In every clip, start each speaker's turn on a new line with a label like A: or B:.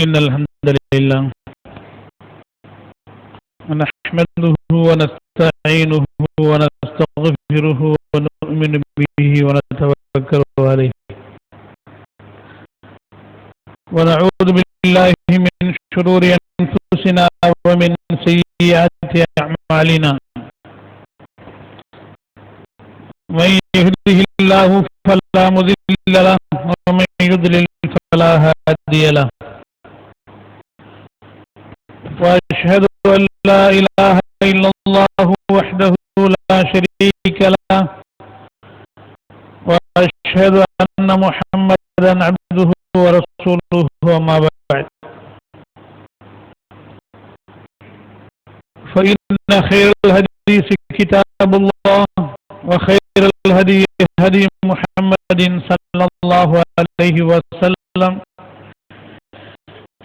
A: إن الحمد لله نحمده ونستعينه ونستغفره ونؤمن به ونتوكل عليه ونعوذ بالله من شرور أنفسنا ومن سيئات أعمالنا من يهده الله فلا مضل له ومن يضلل فلا هادي له وأشهد أن لا إله إلا الله وحده لا شريك له وأشهد أن محمدا عبده ورسوله وما بعد فإن خير الحديث كتاب الله وخير الهدي هدي محمد صلى الله عليه وسلم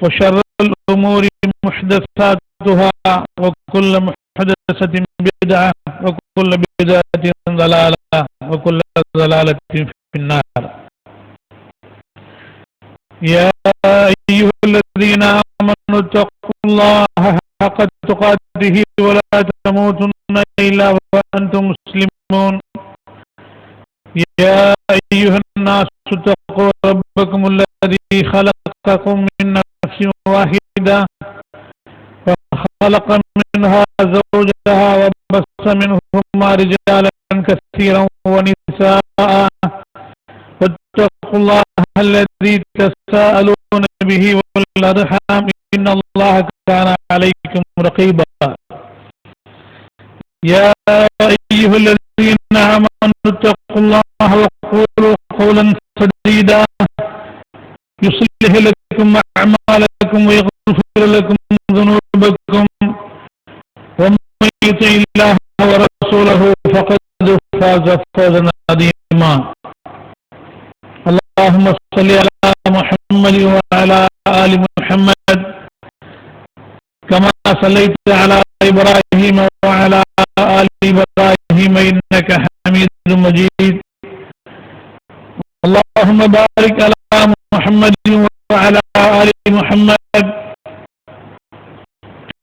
A: وشر الأمور محدثاتها وكل محدثة بدعة وكل بدعة ضلالة وكل ضلالة في النار. يا أيها الذين آمنوا اتقوا الله حق تقاته ولا تموتن إلا وأنتم مسلمون. يا أيها الناس اتقوا ربكم الذي خلقكم من نفس واحدة وخلق منها زوجها وبث منهما رجالا كثيرا ونساء واتقوا الله الذي تساءلون به والأرحام إن الله كان عليكم رقيبا. يا أيها الذين آمنوا اتقوا الله وقولوا قولا سديدا يصلح لكم أعمالكم ويغفر لكم ذنوبكم ومن يطع الله ورسوله فقد فاز فوزا عظيما. اللهم صل على محمد وعلى آل محمد كما صليت على إبراهيم وعلى آل إبراهيم إنك حميد مجيد. اللهم بارك على محمد وعلى آل محمد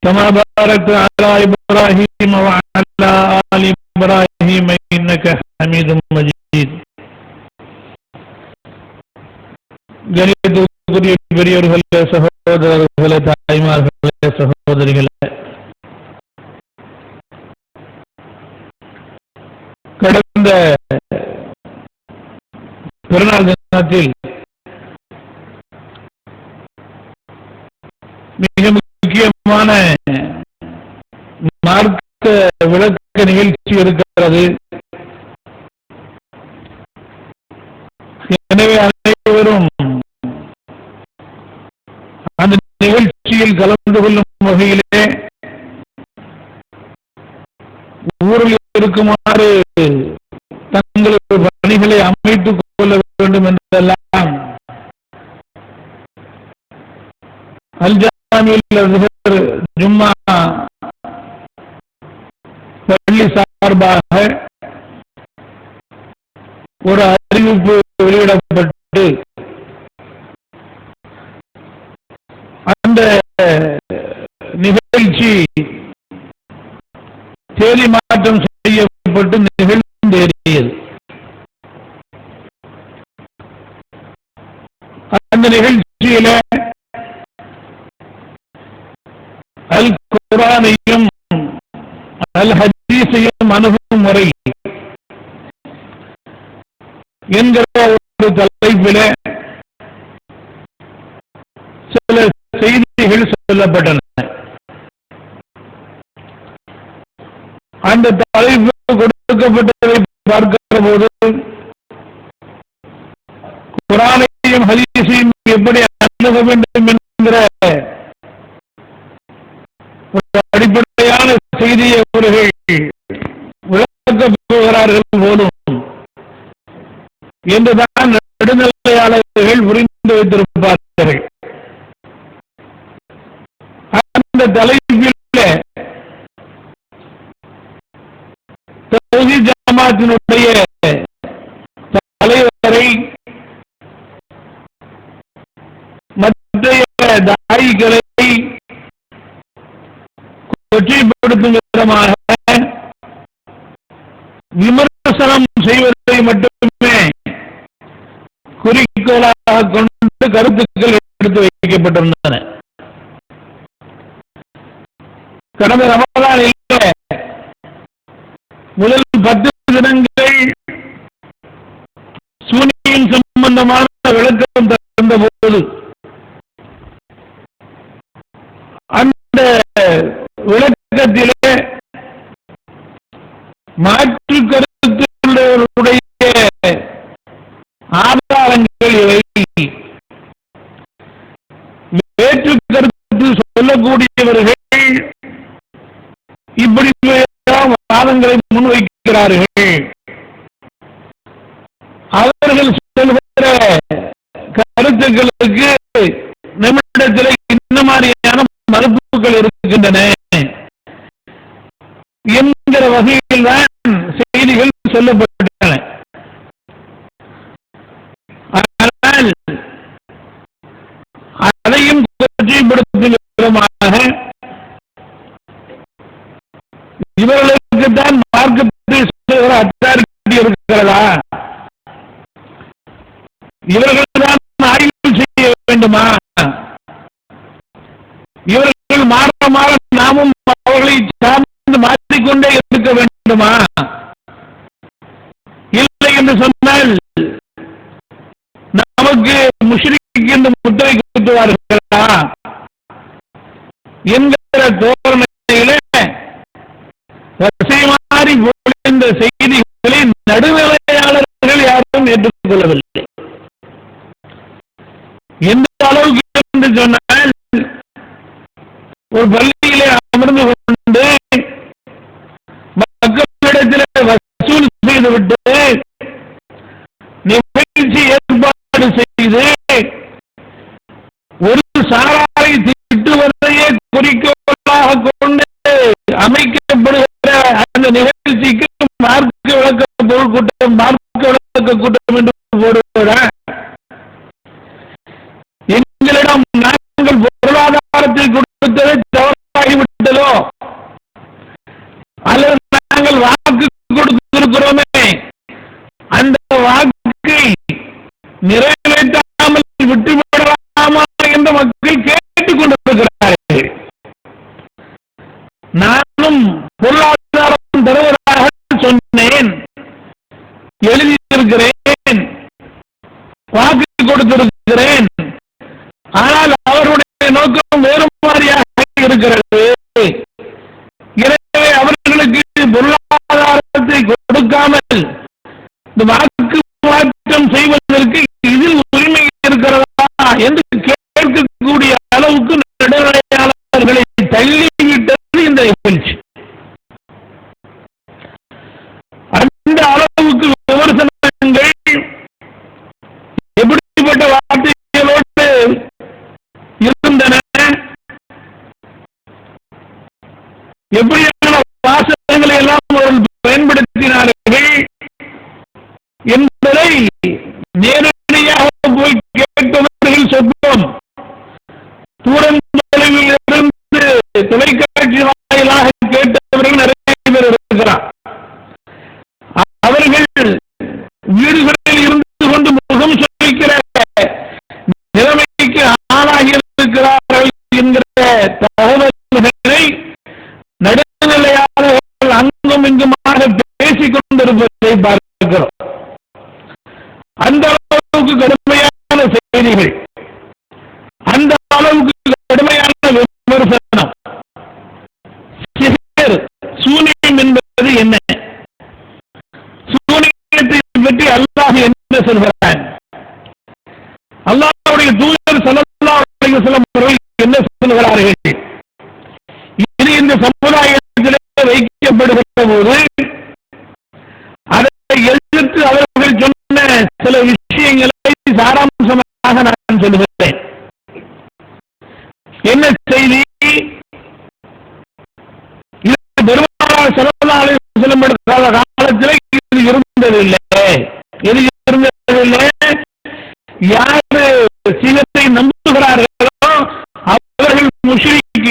A: كما باركت على إبراهيم وعلى آل إبراهيم إنك حميد مجيد. கணியத்திற்குரிய பெரியோர்களே, சகோதரர்களே, தாய்மார்களே, சகோதரிகளே, கடந்த பெருநாள் தினத்தில் மிக முக்கியமான மார்க்க விளக்க நிகழ்ச்சி இருக்கிறது. எனவே அனைவரும் அந்த நிகழ்ச்சியில் கலந்து கொள்ளும் வகையிலே ஊரில் இருக்குமாறு தங்களது பணிகளை அமைத்துக் கொள்ள வேண்டும் என்றெல்லாம் அல்ஜாமில் ஜும்மா பள்ளி சார்பாக ஒரு அறிவிப்பு வெளியிடப்பட்டு அந்த நிகழ்ச்சி தேதி மாற்றம் செய்யப்பட்டு நிகழ்ந்தேறியது. அந்த நிகழ்ச்சியில அல் குர்ஆனையும் அல் ஹதீஸையும் அணுகும் முறை என்கிற ஒரு தலைப்பில சில செய்திகள் சொல்லப்பட்டன. அந்த தலைப்பு கொடுக்கப்பட்டதை பார்க்கிற போது குர்ஆனையும் ஹதீஸையும் எப்படி அணுக வேண்டும் என்கிற அடிப்படையான செய்தியை அவர்கள் விளக்கப் போகிறார்கள் போலும் என்றுதான் நடுநிலையாளர்கள் புரிந்து வைத்திருப்பார்கள். அந்த தலைப்பில் தௌஹீத் ஜமாத்தினுடைய தலைவரை மற்ற கொச்சைப்படுத்தும் விதமாக விமர்சனம் செய்வதை மட்டுமே குறிக்கோளாக கொண்டு கருத்துக்கள் எடுத்து வைக்கப்பட்டிருந்தன. கடந்த ரமலானிலே முதல் 10 தினங்கள் சூனியம் சம்பந்தமான விளக்கம் தந்த போது அந்த விளக்கத்திலே மாற்று கருத்துடைய ஆதாரங்கள் இவை. வேற்று கருத்து சொல்லக்கூடியவர்கள் இப்படி வாதங்களை முன்வைக்கிறார்கள். அவர்கள் சொல்கிற கருத்துக்களுக்கு நம்மிடத்தில் இந்த மாதிரியான மறுப்புகள் இருக்கின்றன என்கிற வகையில் தான் செய்திகள் சொல்லப்பட்டன. ஆனால் அதையும் கொச்சைப்படுத்தும் விதமாக இவர்களுக்குத்தான் மார்க்கத்தை சொல்லுகிற அத்தாரிட்டி இருக்கிறதா, இவர்கள்தான் ஆய்வு செய்ய வேண்டுமா, இவர்கள் மாற மாற நாமும் அவர்களை சார்ந்து மாற்றிக்கொண்டே இருக்க வேண்டுமா, இல்லை என்று சொன்னால் நமக்கு முஷ்ரிக் என்று முத்திரை குத்துவார்களா என்கிற தோரணையிலே வரிசை மாறி பொழிந்த செய்திகளை நடுநிலையாளர்கள் யாரும் ஏற்றுக்கொள்ளவில்லை. எந்த அளவுக்கு என்று சொன்னால் ஒரு பள்ளியிலே அமர்ந்து கொண்டு மக்களிடத்தில் வசூல் செய்துவிட்டு நிகழ்ச்சி ஏற்பாடு செய்து ஒரு சாராரை திட்டுவதையே குறிக்கோளாக கொண்டு அமைக்கப்படுகிற அந்த நிகழ்ச்சிக்கு மார்க்க விளக்க பொருள் கூட்டம், மார்க்க விளக்க கூட்டம் என்று போடுவதா? எங்களிடம் நாங்கள் பொருளாதாரத்தை கொடுத்ததை தவறாகிவிட்டதோ அல்லது நாங்கள் வாக்கு கொடுத்திருக்கிறோமே அந்த வாக்கை நிறைவேற்றாமல் விட்டுவிடலாமா என்று மக்கள் கேட்டுக் கொண்டிருக்கிறார்கள். நானும் பொருளாதாரம் தருவதாக சொன்னேன், எழுதியிருக்கிறேன், வாக்கு கொடுத்திருக்கிறேன். ஆனால் அவருடைய நோக்கம் வேறு மாதிரியாக இருக்கிறது. எனவே அவர்களுக்கு பொருளாதாரத்தை கொடுக்காமல் இந்த வாக்கு மாற்றம் செய்வதற்கு இதில் உரிமை இருக்கிறதா என்று கேட்கக்கூடிய அளவுக்கு நடுநிலையாளர்களை தள்ளிவிட்டது இந்த நிகழ்ச்சி. அந்த அளவுக்கு விமர்சனங்கள் எப்படிப்பட்ட வார்த்தைகளோடு இருந்தன, எப்படியான வாசகங்களை எல்லாம் அவர்கள் பயன்படுத்தினார்கள் என்பதை நேரடியாக போய் கேட்டவர்கள் சொற்பம். தூரம் தொலைவில் இருந்து தொலைக்காட்சி வாயிலாக கேட்டவர்கள் நிறைய பேர் இருக்கிறார். அவர்கள் வீடுகளில் இருந்து கொண்டு முகம் சொல்லிக்கிற நிலைமைக்கு ஆளாகி இருக்கிறார்கள் என்கிற தகவல்களை நடுநிலையாளர்கள் அங்கும் இங்குமாக பேசிக் கொண்டிருப்பதை பார்க்கிறோம். அந்த அளவுக்கு கடுமையான செய்திகள், அந்த அளவுக்கு கடுமையான விமர்சனம். சூனியம் என்பது என்ன? சூனியத்தை பற்றி அல்லாஹ் என்ன சொல்கிறான்? அல்லாஹ்வுடைய தூதர் ஸல்லல்லாஹு அலைஹி வஸல்லம் அவர்கள் என்ன சொல்கிறார்கள்? இது இந்த சமுதாயத்திலே வைக்கப்படுகிற போது அதை எதிர்த்து அவர்கள் சொன்ன சில விஷயங்களை சாராம்சமாக நான் சொல்லுகிறேன். என்ன செய்தி? இது பெருமானார் ஸல்லல்லாஹு அலைஹி வஸல்லம் காலத்தில் இது இருந்ததில்லை. எது இருந்ததில்லை? யாரு சிவத்தை நம்புகிறார்களோ அவர்கள் முஷ்ரிக்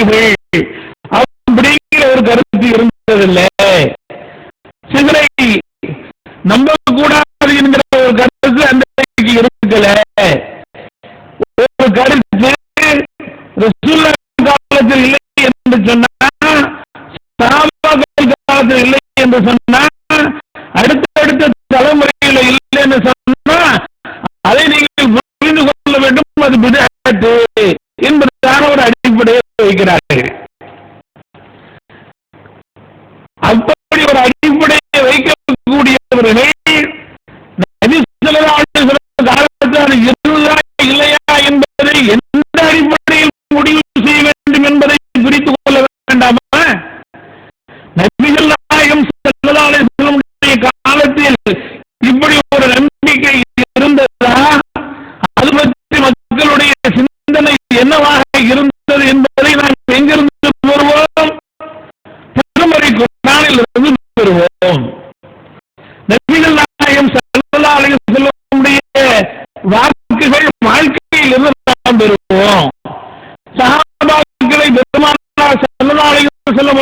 A: வஸல்லம்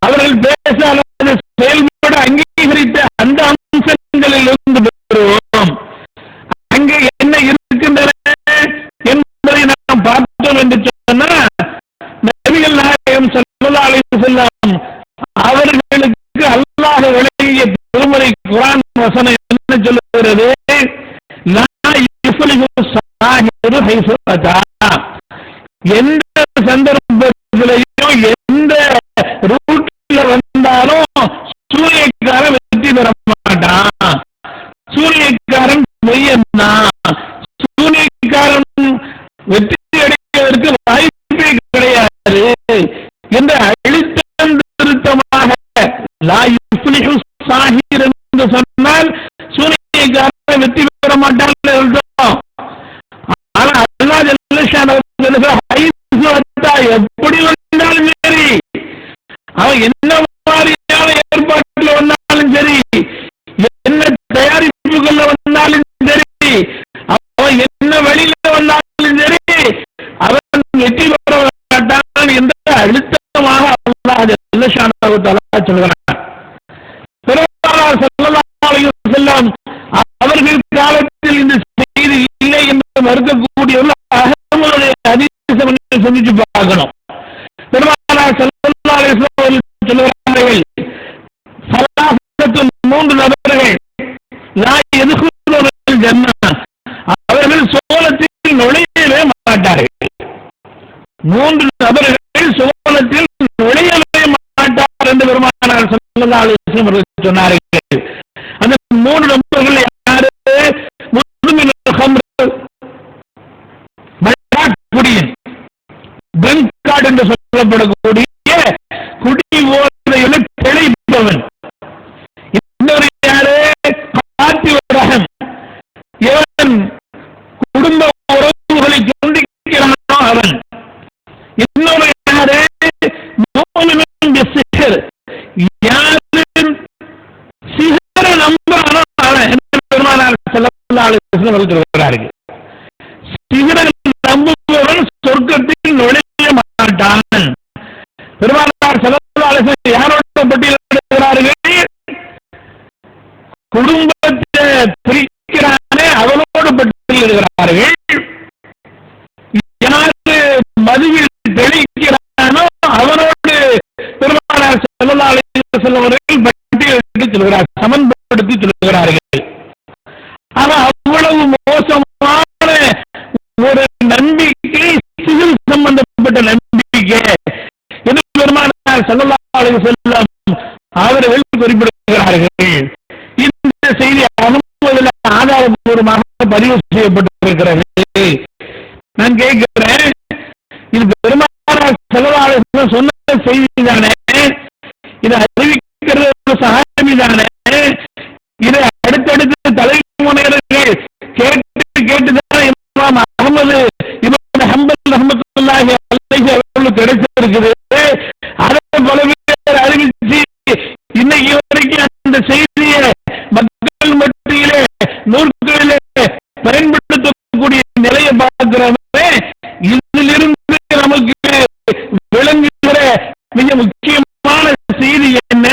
A: அவர்கள் பேச அல்லது செயல்பட அங்கீகரித்த அந்த அம்சங்களில் இருந்து பெறுவோம். அங்கே என்ன இருக்கின்றன என்பதை நாம் பார்த்தோம் என்று சொன்னால், நபிகள் நாயகம் ஸல்லல்லாஹு அலைஹி வஸல்லம் அவர்களுக்கு அல்லாஹ் வழங்கிய திருமறை குர்ஆன் வசனம் என்ன சொல்லுகிறது? லா யுஃப்லிஹு ஸாஹிரு ஹைஸு அத்தா. எந்த சந்தர்ப்பத்திலையும் எந்த ரூட்ல வந்தாலும் சூரியக்காரன் வெற்றி பெற மாட்டான். சூரியக்காரன் பொய்யன்னா, சூரியக்காரன் வெற்றி அடைவதற்கு வாய்ப்பே கிடையாது என்ற அழுத்தம் திருத்தமாக லா யுஃப்லிஹு ஸாஹிர் என்று சொன்னால் சூரியக்காரன் வெற்றி பெற மாட்டான். ஆனா அல்லாஹ் ஜல்ல ஷானஹு எப்படி வந்தாலும் சரி, அவன் என்ன மாதிரியான ஏற்பாட்டில் வந்தாலும் சரி, என்ன தயாரிப்புகள் வந்தாலும் சரி, அவன் என்ன வழியில வந்தாலும் சரி, அவன் வெற்றி பெற மாட்டான் என்ற அழுத்தமாக அல்லாஹ் ஜல்ல ஷானஹு தஆலா சொல்கிறான். பெருமானார் ஸல்லல்லாஹு அலைஹி வஸல்லம் அவர்கள் காலத்தில் இந்த செய்தி இல்லை என்று மறுக்கக்கூடியவர்கள் அஹ்மதுடைய ஹதீஸை செஞ்சு பார்க்கணும். பெருமானார் ஸல்லல்லாஹு அலைஹி வஸல்லம் சொல்கிறார்கள், ஸலாஸத்துன் மூன்று நபர்கள் லா யதுகுலுல் ஜன்னah, அவர்கள் சுவனத்தில் நுழையவே மாட்டார்கள். மூன்று நபர்கள் சுவனத்தில் நுழையவே மாட்டார் என்று பெருமானார் ஸல்லல்லாஹு அலைஹி வஸல்லம் சொன்னார்கள். அந்த மூன்று நபர்கள் யாரு? முஸ்லிமுல் ஹம்ர், குடியன், பெண்காடு என்று சொல்லப்படக்கூடிய குடி போதையில தெளிப்பவன். இன்னொரு யாரு? காத்திவரகம், எவன் குடும்ப உறவுகளை துண்டிக்கிறானோ அவன். இன்னொரு யாரு? மூமினுன் பிஸ்ஸிஹர், யாரு சிஹர நம்புறானோ அவன் என்று பெருமானார் ஸல்லல்லாஹு அலைஹி வஸல்லம் சொல்கிறார்கள். சிஹர நம்புபவன் சொர்க்கத்தில் நுழைய மாட்டான். பெருமானார் ஸல்லல்லாஹு அலைஹி வஸல்லம் யாரோட பட்டியலிடுகிறார்கள்? குடும்பத்தை பிரிக்கிறானே அவனோடு பட்டியலிடுகிறார்கள். யாரு மதுவில் தெளிக்கிறானோ அவனோடு பெருமானார் ஸல்லல்லாஹு அலைஹி வஸல்லம் அவர்கள் பட்டியலிட்டு சொல்கிறார்கள், சமன்படுத்தி சொல்கிறார்கள். ஆனா அவ்வளவு மோசமான ஒரு நம்பிக்கை சிவில் சம்பந்தப்பட்ட நம்பிக்கை என்று பெருமானார் ஸல்லல்லாஹு அலைஹி வஸல்லம் அவர்கள் குறிப்பிடுகிறார்கள். இந்த செய்தி அனுமதியில் ஆதாரபூர்வமாக பதிவு செய்யப்பட்டிருக்கிறது. நான் கேட்கிறேன், இது பெருமானார் ஸல்லல்லாஹு அலைஹி வஸல்லம் சொன்ன செய்தி தானே? இதை அறிவிக்கிறது ஒரு சஹாபி தானே? இதை அடுத்தடுத்து தலைமுறையினர்கள் கேட்டு கேட்டுதான் இமாம் அஹ்மது இப்னு ஹம்பல் ரஹ்மத்துல்லாஹி அலைஹி அவர்களுக்கு கிடைச்சிருக்குது. அதை பல பேர் அறிவிச்சு இன்னைக்கு வரைக்கும் அந்த செய்தியை மக்கள் மத்தியிலே நூற்களிலே பயன்படுத்தக்கூடிய நிலையை பார்க்கிறோமே. இதிலிருந்து நமக்கு விளங்குகிற மிக முக்கியமான செய்தி என்ன?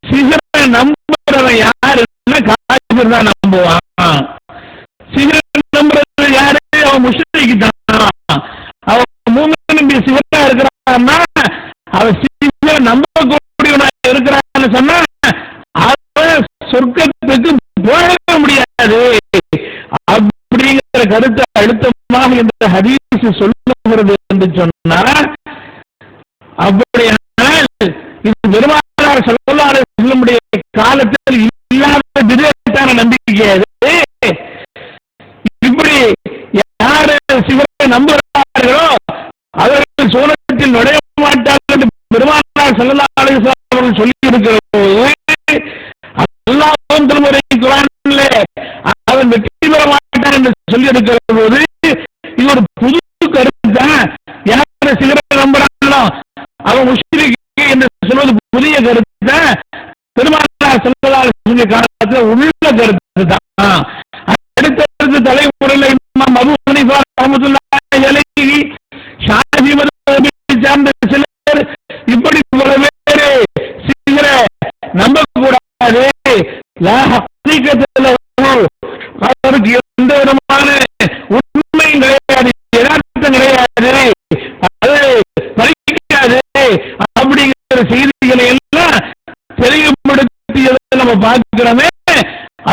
A: சிஹரை நம்புறவன் யாருன்னா காஃபிர் தான் நம்புவான். சிஹரை நம்புறது யாரு? அவன் முஷ்ரிக் தான். அவன் மூமின் சிஹரா இருக்கிறான்னா, அவன் சிஹரை நம்பக்கூடியவனா இருக்கிறான்னு சொன்னா அவன் சொர்க்கத்துக்கு போக முடியாது அப்படிங்கிற கருத்தை அழுத்தமாக இந்த ஹதீஸ் சொல்லுகிறது என்று சொன்னா, அப்படியானால் இது பெருமானார் ஸல்லல்லாஹு அலைஹி வஸல்லம் காலத்தில் இல்லாத விதத்தான நம்பிக்கை. இப்படி யாரு சிவனை நம்புகிறார்களோ அவர்கள் சோனத்தில் நுழைய மாட்டார்கள் என்று பெருமானார் ஸல்லல்லாஹு அலைஹி வஸல்லம் அவர்கள் சொல்லி இருக்கிற போது, அல்லாஹ் திருமறை குர்ஆனிலே அவன் வெற்றி பெற மாட்டான் என்று சொல்லி இருக்கிற போது, இது ஒரு புது கருத்து தான். யாரு சிவனை நம்புறாங்களோ அவன் முஷ்ரிக் என்று சொல்வது புதிய கருத்து தான். பெருமானார் ஸல்லல்லாஹு அலைஹி வஸல்லம் காலத்தில் உள்ள கருத்து தான். அடுத்தடுத்த தலைமுறையில் இமாம் அபூ ஹனீஃபா ரஹ்மத்துல்லாஹி அலைஹி, ஷாஃபி மذஹபை சார்ந்த சிலர், அவருக்கு எந்த விதமான உண்மையும் கிடையாது, யதார்த்தம் கிடையாது, அது பறிக்காது அப்படிங்கிற செய்திகளை எல்லாம் தெளிவுபடுத்தியதை நம்ம பார்க்கிறோமே.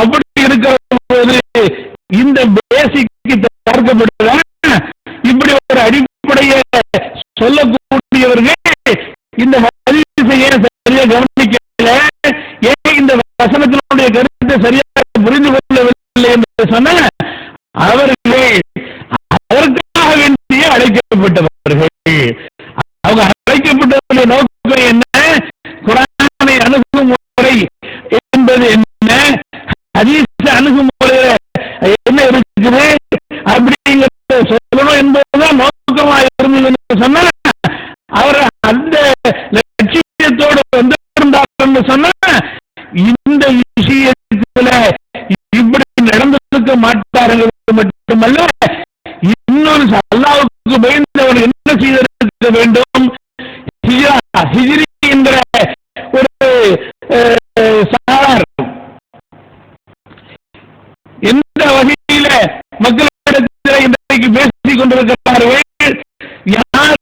A: அப்படி இருக்கிற போது இந்த பேசிக்கு பார்க்கப்படுதா? இப்படி ஒரு அடிப்படையை சொல்லக்கூடியவர்கள் இந்த ஹதீஸை ஏன் சரியா கவனிக்கல, ஏன் இந்த வசனத்தினுடைய கருத்தை சரியாக புரிந்து கொள்ளவில்லை என்று சொன்ன அவர்களே அதற்காக வேண்டிய அழைக்கப்பட்டவர்கள். அவங்க அழைக்கப்பட்டவருடைய நோக்கம் என்ன? குர்ஆனை அணுகும் முறை என்பது என்ன, ஹதீஸ் அணுகுமுறையில என்ன இருக்குது அப்படிங்கிறத சொல்லணும் என்பதுதான் நோக்கமாக இருந்ததுன்னு சொன்னா அவர் அந்த லட்சியத்தோடு வந்திருந்தார் சொன்னா இந்த விஷயத்துல இப்படி நடந்திருக்க மாட்டார்கள். மட்டுமல்ல, இன்னொரு அல்லாஹ்வுக்கு பயந்தவர் என்ன செய்திருக்க வேண்டும்? ஹிஜ்ரி என்கிற ஒரு சாரார் எந்த வகையில மக்களிடத்தில் இன்றைக்கு பேசிக் கொண்டிருக்கிறார்கள்? யாரு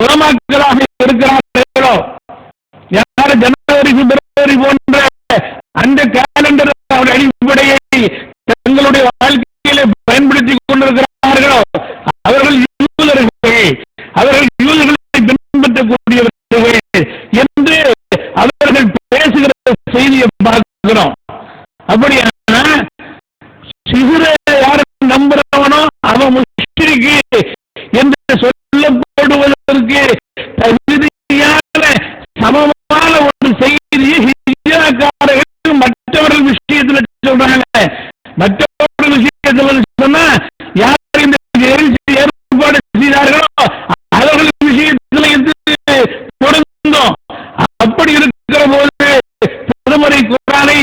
A: உலமாக்களாக இருக்கிறார்களோ, யார் ஜனவரி பிப்ரவரி போன்ற அந்த கேலண்டர் அடிப்படையை தங்களுடைய வாழ்க்கையில பயன்படுத்திக் கொண்டிருக்கிறார்களோ அவர்கள் யூதர்கள், அவர்கள் யூதர்களை பின்பற்றக்கூடியவர்கள் என்று அவர்கள் பேசுகிற செய்தியை பார்க்கிறோம். அப்படியான சிசுர யாரை நம்புறவனோ அவன் முஷ்ரிக்கு என்று சொல்லப்படுவதற்கு தகுதியான சமமான ஒரு செய்தியை ஹிஜ்ராக்காரர்கள் மற்றவர்கள் விஷயத்தில் சொல்றாங்க. மற்றவர்கள் விஷயத்தில் சொன்னா யார் இந்த ஏற்பாடு செய்தார்களோ அவர்கள் விஷயத்தில் பொருந்தும். அப்படி இருக்கிற போது திருமறை குர்ஆனை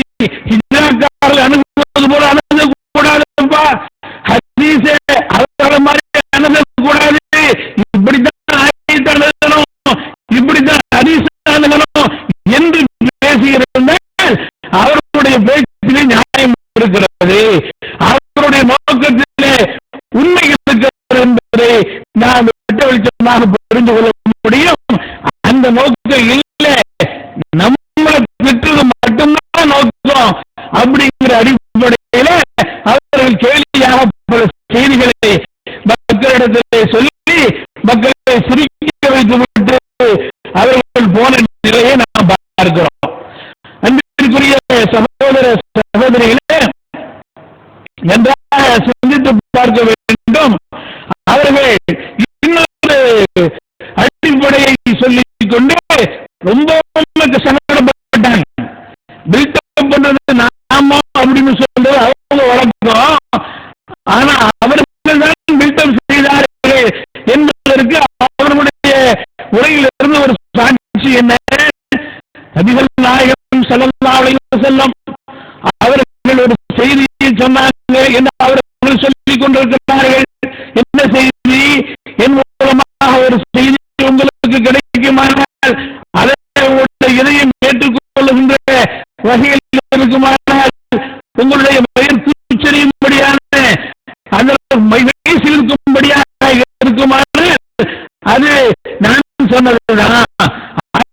A: ஹிஜ்ராக்காரர்கள் அணுகுவது போல அணுகக்கூடாதுப்பா, ஹதீஸை அவர்கள் மாதிரி அணுகக்கூடாது, இப்படித்தான் ஆயத்தை அணுகணும், இப்படித்தான் ஹதீஸ் அணுகணும் என்று பேசியிருந்தால் அவர்களுடைய பேச்சிலே நியாயம் இருக்கிறது, அவருடைய நோக்கத்திலே உண்மை இருக்கிறது என்பதை நாம் வெட்ட வெளிச்சமாக புரிந்து கொள்ள முடியும். அந்த நோக்கம் இல்லை, நம்மளை பெற்றது மட்டும்தான் நோக்கம் அப்படிங்கிற அடிப்படையில அவர்கள் கேலியாக பல செய்திகளை மக்களிடத்திலே சொல்லி மக்களை சிரிக்க வைத்துவிட்டு அவர்கள் போன நிலையை நாம் பார்க்கிறோம். அன்பிற்குரிய சகோதர சகோதரிகளே, நன்றாக சிந்தித்து பார்க்க வேண்டும். அவர்கள் இன்னொரு அடிப்படையை சொல்லிக் கொண்டு ரொம்ப சங்கடப்பட்டாங்க. பில்டப் பண்றது நாம அப்படின்னு சொல்றது அவங்க வழக்கம். ஆனா அவர்கள் தான் பில்டப் செய்தார்கள் என்பதற்கு அவர்களுடைய உரையிலிருந்து ஒரு சாட்சி என்ன? நபிகள் நாயகம் ஸல்லல்லாஹு அலைஹி வஸல்லம் அவர்கள் ஒரு செய்தியை சொன்னாங்க என்று அவர்கள் சொல்லிக் கொண்டிருக்கிறார்கள். என்ன செய்தி? என் மூலமாக ஒரு செய்தி உங்களுக்கு கிடைக்குமானால் அதை இதயம் ஏற்றுக்கொள்ளுகின்ற வகையில் இருக்குமானால் உங்களுடைய வயிறு தூச்செறியும்படியான அந்த வயசில் இருக்கும்படியாக இருக்குமானால் அது நான் சொன்னதுதான்.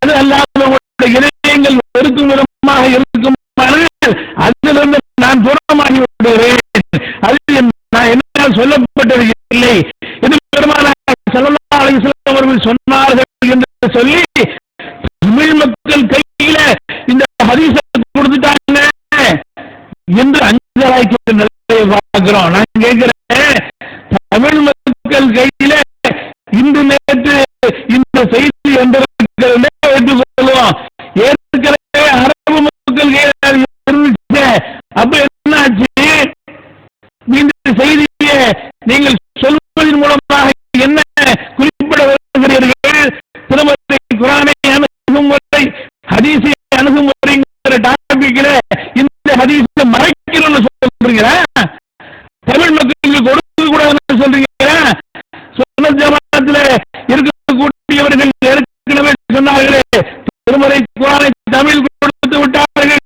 A: அது அல்லாமல் உங்களுடைய இதயங்கள் வெறுக்கும் விதமாக இருக்குமானால் அதிலிருந்து நான் தூரமாகி விடுகிறேன். அது நான் என்னால் சொல்லப்பட்டது இல்லை என்று பெருமானார் ஸல்லல்லாஹு அலைஹி வஸல்லம் அவர்கள் சொன்னார்கள் என்று சொல்லி தமிழ் மக்கள் கையில இந்த ஹதீஸை கொடுத்துட்டாங்க என்று அஞ்சலாய்க்கு நிலையை பார்க்கிறோம். நான் கேட்கிறேன், தமிழ் மக்கள் கையில இன்று நேற்று இந்த செய்தி வந்திருக்கிறதே ஏற்றுக்கொள்வோம். ஏற்கனவே அரபு மக்கள் கையில இருந்துச்சு. அப்ப என்னாச்சு? இந்த செய்தியை நீங்கள் சொல்வதன் மூலமாக என்ன குறிப்பிட வருகிறீர்கள்? திருமறை குர்ஆனை அணுகுமுறை, ஹதீஸை அணுகுமுறைங்கிற டாபிக்ல இந்த ஹதீஸை மறைக்கணும்னு சொல்றீங்களா? தமிழ் மக்களுக்கு கொடுக்க கூடாதுன்னு சொல்றீங்களா? சுன்னத் ஜமாஅத்துல இருக்கக்கூடியவர்கள் ஏற்கனவே சொன்னார்களே, திருமறை குர்ஆனை தமிழ் கொடுத்து விட்டார்கள்,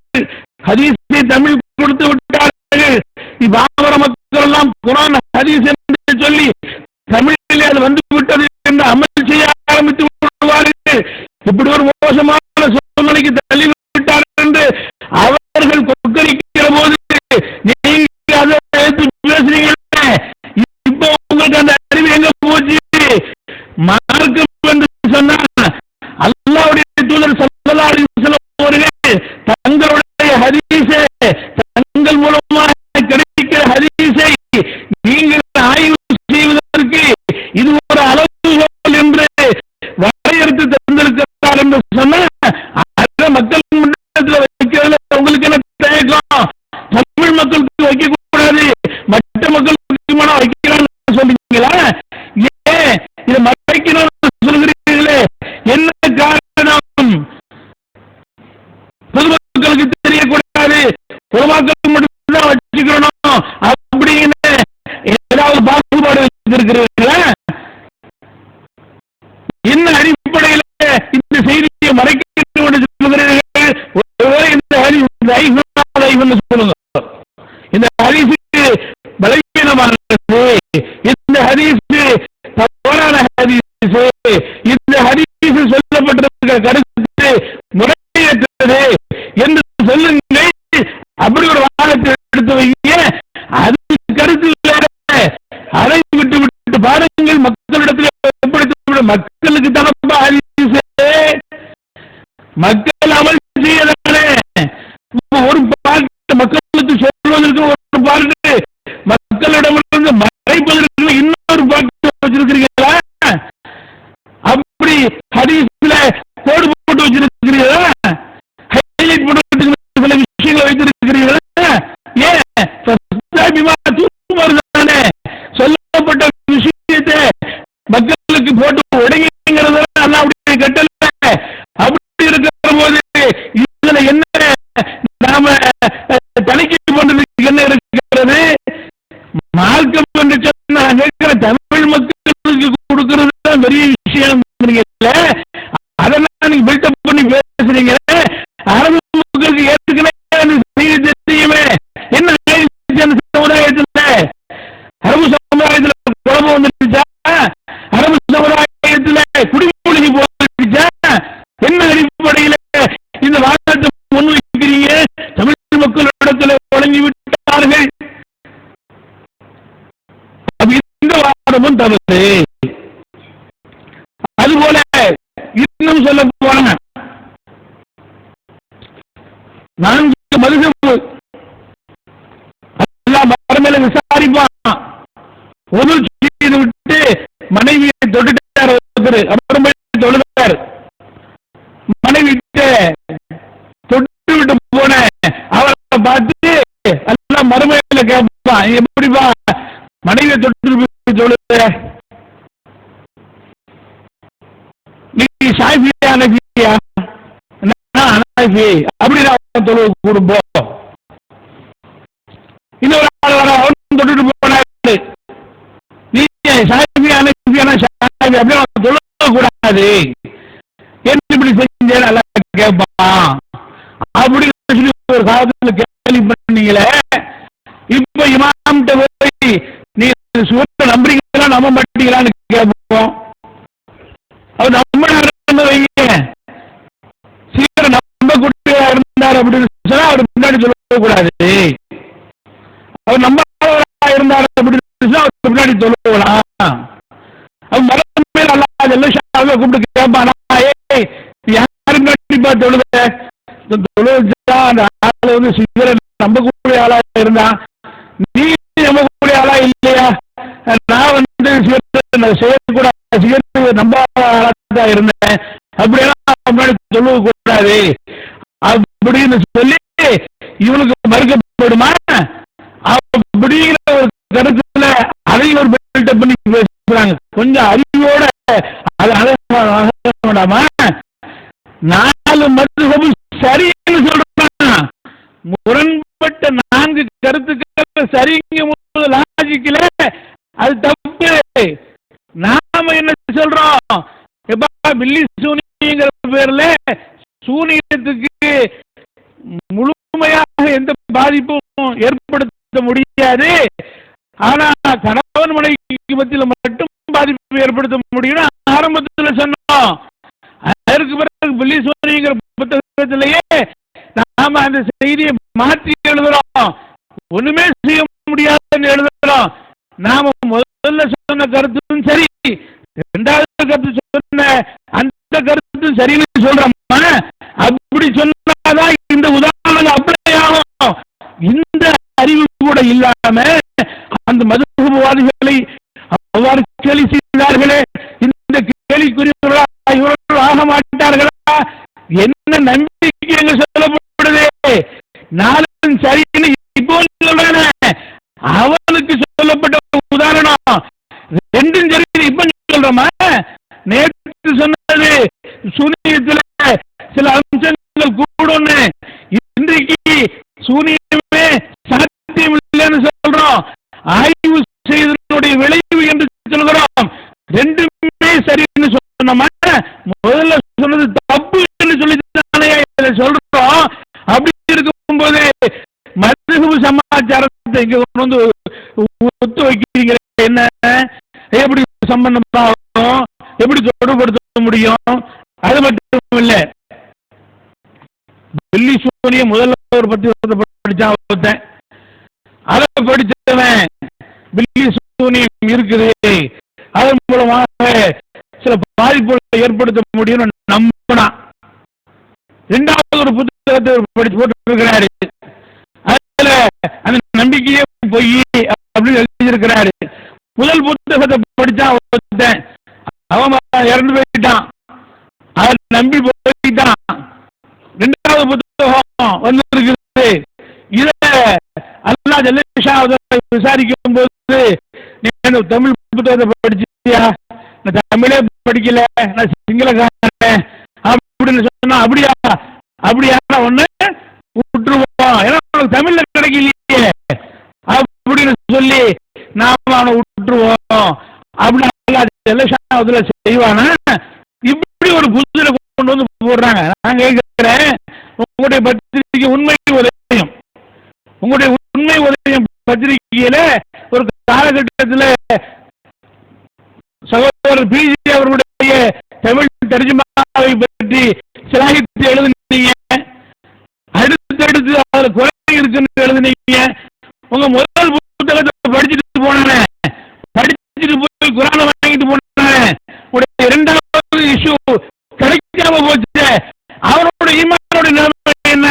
A: ஈமானா வைக்கிறான்னு சொல்றீங்களா? ஏன் இதை மறைக்கணும்னு சொல்கிறீர்களே, என்ன காரணம்? பொதுமக்களுக்கு தெரியக்கூடாது, பொதுமக்கள் மட்டும்தான் வச்சுக்கணும் அப்படின்னு ஏதாவது பாகுபாடு வச்சிருக்கிறீர்களா? என்ன அடிப்படையில் இந்த செய்தியை மறைக்க என்று சொல்கிறீர்கள்? ஒருவேளை இந்த ஹதீஸ் சொல்லுங்க, இந்த ஹதீஸுக்கு பலவீனமானது, இந்த ஹதீஸ் தவறான ஹதீஸ், இந்த ஹதீஸ் சொல்லப்பட்டிருக்கிற கருத்து முறையற்றது என்று சொல்லுங்கள். அப்படி ஒரு வாதத்தை எடுத்து வைங்க. அது கருத்து அதை விட்டு விட்டு பாருங்கள், மக்களிடத்தில் மக்களுக்கு தனப்பா ஹதீஸ், மக்கள் அமல் செய்யதானே. ஒரு பாட்டு மக்களுக்கு சொல்வதற்கு ஒரு பாட்டு, மக்களிடமிருந்து மறைப்பதற்கு இன்னொரு பாட்டு வச்சிருக்கிறீங்களா? அப்படி ஹதீஸ்ல கோடு போட்டு வச்சிருக்கிறீங்களா? ஹைலைட் போட்டு சில விஷயங்களை வைத்திருக்கிறீர்களா? ஏன் தானே சொல்லப்பட்ட விஷயத்தை மக்களுக்கு போட்டு உடைங்கிறது அல்லாஹ்வுடைய கட்டளை. அப்படி இருக்கிற போது இதுல என்ன நாம தணிக்கை பண்றதுக்கு என்ன இருக்கிறது? மார்க்கம் என்று சொன்ன கேட்கிற தமிழ் மக்களுக்கு கொடுக்கிறது தான் பெரிய விஷயம். அதெல்லாம் நீங்க பில்டப் பண்ணி பேசுறீங்க. அரபு மக்களுக்கு ஏற்கனவே தெரியுமே என்ன சமுதாயத்தில், அரபு சமுதாயத்தில் குழப்பம் வந்துருச்சா? அரபு சமுதாயத்தில் குடிமொழி போட்டுச்சா? என்ன அடிப்படையில் இந்த வாதத்தை முன்வைக்கிறீங்க? தமிழ் மக்களிடத்தில் வழங்கி விட்டார்கள். இந்த வாதமும் தவறு. அதுபோல இன்னும் சொல்ல போன 4 மதுஹப் அல்லாஹ் மறுமையில விசாரிப்பான். ஒரு செய்து விட்டு மனைவியை தொட்டுட்டார் ஒருத்தர், அப்புறம் தொழுதார். மனைவி தொட்டு விட்டு போன அவரை பார்த்து அல்லாஹ் மறுமையில கேட்பான், எப்படிப்பா மனைவியை தொட்டு தொழுத? நீ ஷாஃபியா ஹனஃபியா? நான் ஹனஃபி. அப்படி நான் தொழுவ கூடும்போது இன்னொரு ஆள் வர, அவன் தொட்டுட்டு போனாரு. நீ ஷாஃபியா ஹனஃபியா? ஷாஃபி. அப்படியே தொழுவ கூடாது என்று இப்படி செஞ்சேன் நல்லா கேட்பான். அப்படி ஒரு காலத்தில் கேள்வி பண்ணீங்களே, இப்ப இமாம்கிட்ட போய் நீ சுவத்தை நம்புறீங்களா நம்ப மாட்டீங்களான்னு கேட்போம். அவர் நம்ப வைங்க, சீக்கிரம் நம்பக்கூடிய இருந்தார் அப்படின்னு சொன்னா அவர் முன்னாடி சொல்லக்கூடாது. அவர் நம்பாதவராக இருந்தார் அப்படின்னு சொன்னா அவர் முன்னாடி சொல்லலாம். அவர் மரம் மேல் அல்லாஹ் எல்லாம் கூப்பிட்டு கேட்பானா, யாரு முன்னாடி தொழுத? தொழுதா அந்த ஆளு வந்து சீக்கிரம் நம்பக்கூடிய ஆளா இருந்தான். நீ நம்பக்கூடிய ஆளா இல்லையா? நான் வந்து செய்யக்கூடாது, நம்பாத ஆளா இருந்தேன், அப்படியெல்லாம் முன்னாடி சொல்ல கூடாது அப்படின்னு சொல்லி இவனுக்கு மறுக்கப்படுமா? அப்படிங்கிற ஒரு கருத்துல அதையும் ஒரு பில்டப் பண்ணி பேசுறாங்க. கொஞ்சம் அறிவோட அது வேண்டாமா? 4 மதுஹப் சரின்னு சொல்றாங்க. முரண்பட்ட 4 கருத்துக்கள் சரிங்க லாஜிக்கல அது தப்பு. நாம என்ன சொல்றோம்? பில்லி சூனியங்கிற பேர்ல சூனியத்துக்கு முழுமையாக எந்த பாதிப்பும் ஏற்படுத்த முடியாது. ஆனா கணவன் மனைவிக்கு மத்தியில் மட்டும் பாதிப்பு ஏற்படுத்த முடியும் ஆரம்பத்தில் சொன்னோம். அதற்கு பிறகு பில்லி சூனியங்கிற புத்தகத்திலேயே நாம அந்த செய்தியை மாற்றி எழுதுறோம். ஒண்ணுமே செய்ய முடியாதுன்னு எழுதுறோம். நாம முதல்ல சொன்ன கருத்தும் சரி, 2வது கருத்து சொன்ன அந்த கருத்தும் சரின்னு சொல்றோம். அப்படி சொன்னாதான் இந்த உதாரணம் அப்ளை ஆகும். இந்த அறிவு கூட இல்லாம அந்த மதுஹப்வாதிகளை அவ்வாறு கேலி செய்தார்களே, இந்த கேலிக்குரியவர்களாக இவர்கள் ஆக மாட்டார்களா? என்ன நம்பிக்கை எங்க சொல்லப்படுது? 4 சரின்னு இப்போ சொல்றேன். அவனுக்கு சொல்லப்பட்ட ரெண்டும் சரி. இப்ப சொல்றோமா, நேற்று சொன்னது சூனியத்துல சில அம்சங்கள் கூடும்னு, இன்றைக்கு சூனியமே சாத்தியம் இல்லைன்னு சொல்றோம். ஆய்வு செய்தனுடைய விளைவு என்று சொல்கிறோம். ரெண்டுமே சரின்னு சொன்னோமா, முதல்ல சொன்னது தப்பு என்று சொல்லி சொல்றோம். அப்படி இருக்கும்போது மதுஹப் சமாச்சாரத்தை இங்க கொண்டு வந்து ஒத்து வைக்கிறீங்க. என்ன, எப்படி சம்பந்தமாகும், எப்படி தொடர்படுத்த முடியும்? அது மட்டும் இல்ல, வெள்ளி சூரிய முதல்ல ஒரு 10 படிச்சான் ஒருத்தன். அதை படிச்சவன் வெள்ளி சூனியம் இருக்குது, அதன் மூலமாக சில பாதிப்புகளை ஏற்படுத்த முடியும் நம்பினான். இரண்டாவது ஒரு புத்தகத்தை படிச்சு போட்டு, அதுல அந்த நம்பிக்கையே பொய் அப்படின்னு எழுதியிருக்கிறாரு. முதல் புத்தகத்தை படிச்சான் ஒருத்தன், அவன் இறந்து போயிட்டான், அதை நம்பி போயிட்டான். இரண்டாவது புத்தகம் வந்து இருக்குது. இத அல்லாஹ் ஜல்ல ஷானஹு விசாரிக்கும் போது, நீ தமிழ் புத்தகத்தை படிச்சியா? நான் தமிழே படிக்கல, நான் சிங்களக்காரன் அப்படின்னு சொன்னா, அப்படியா அப்படியா ஒண்ணு விட்டுருவோம், ஏன்னா உனக்கு தமிழ்ல கிடைக்கலையே அப்படின்னு சொல்லி நாம அவனை விட்டுருவோம் அப்படின்னு செய்வானா? இப்படி ஒரு புதுல கொண்டு வந்து போடுறாங்க. நான் கேட்கிறேன், உங்களுடைய பத்திரிகை உண்மை உதயம், உங்களுடைய உண்மை உதயம் பத்திரிகையில ஒரு காலகட்டத்தில் சகோதரர் பிஜி அவர்களுடைய தமிழ் தர்ஜுமாவை பற்றி சிலாகித்து எழுதுனீங்க, அடுத்தடுத்து அதுல குறை இருக்குன்னு எழுதுனீங்க. உங்க முதல் புத்தகத்தை படிச்சுட்டு போனானே, படிச்சுட்டு போய் குரானை வாங்கிட்டு போனானே, உடைய இரண்டாவது இஷ்யூ கிடைக்காம போச்சு. அவரோட ஈமானோட நிலைமை என்ன?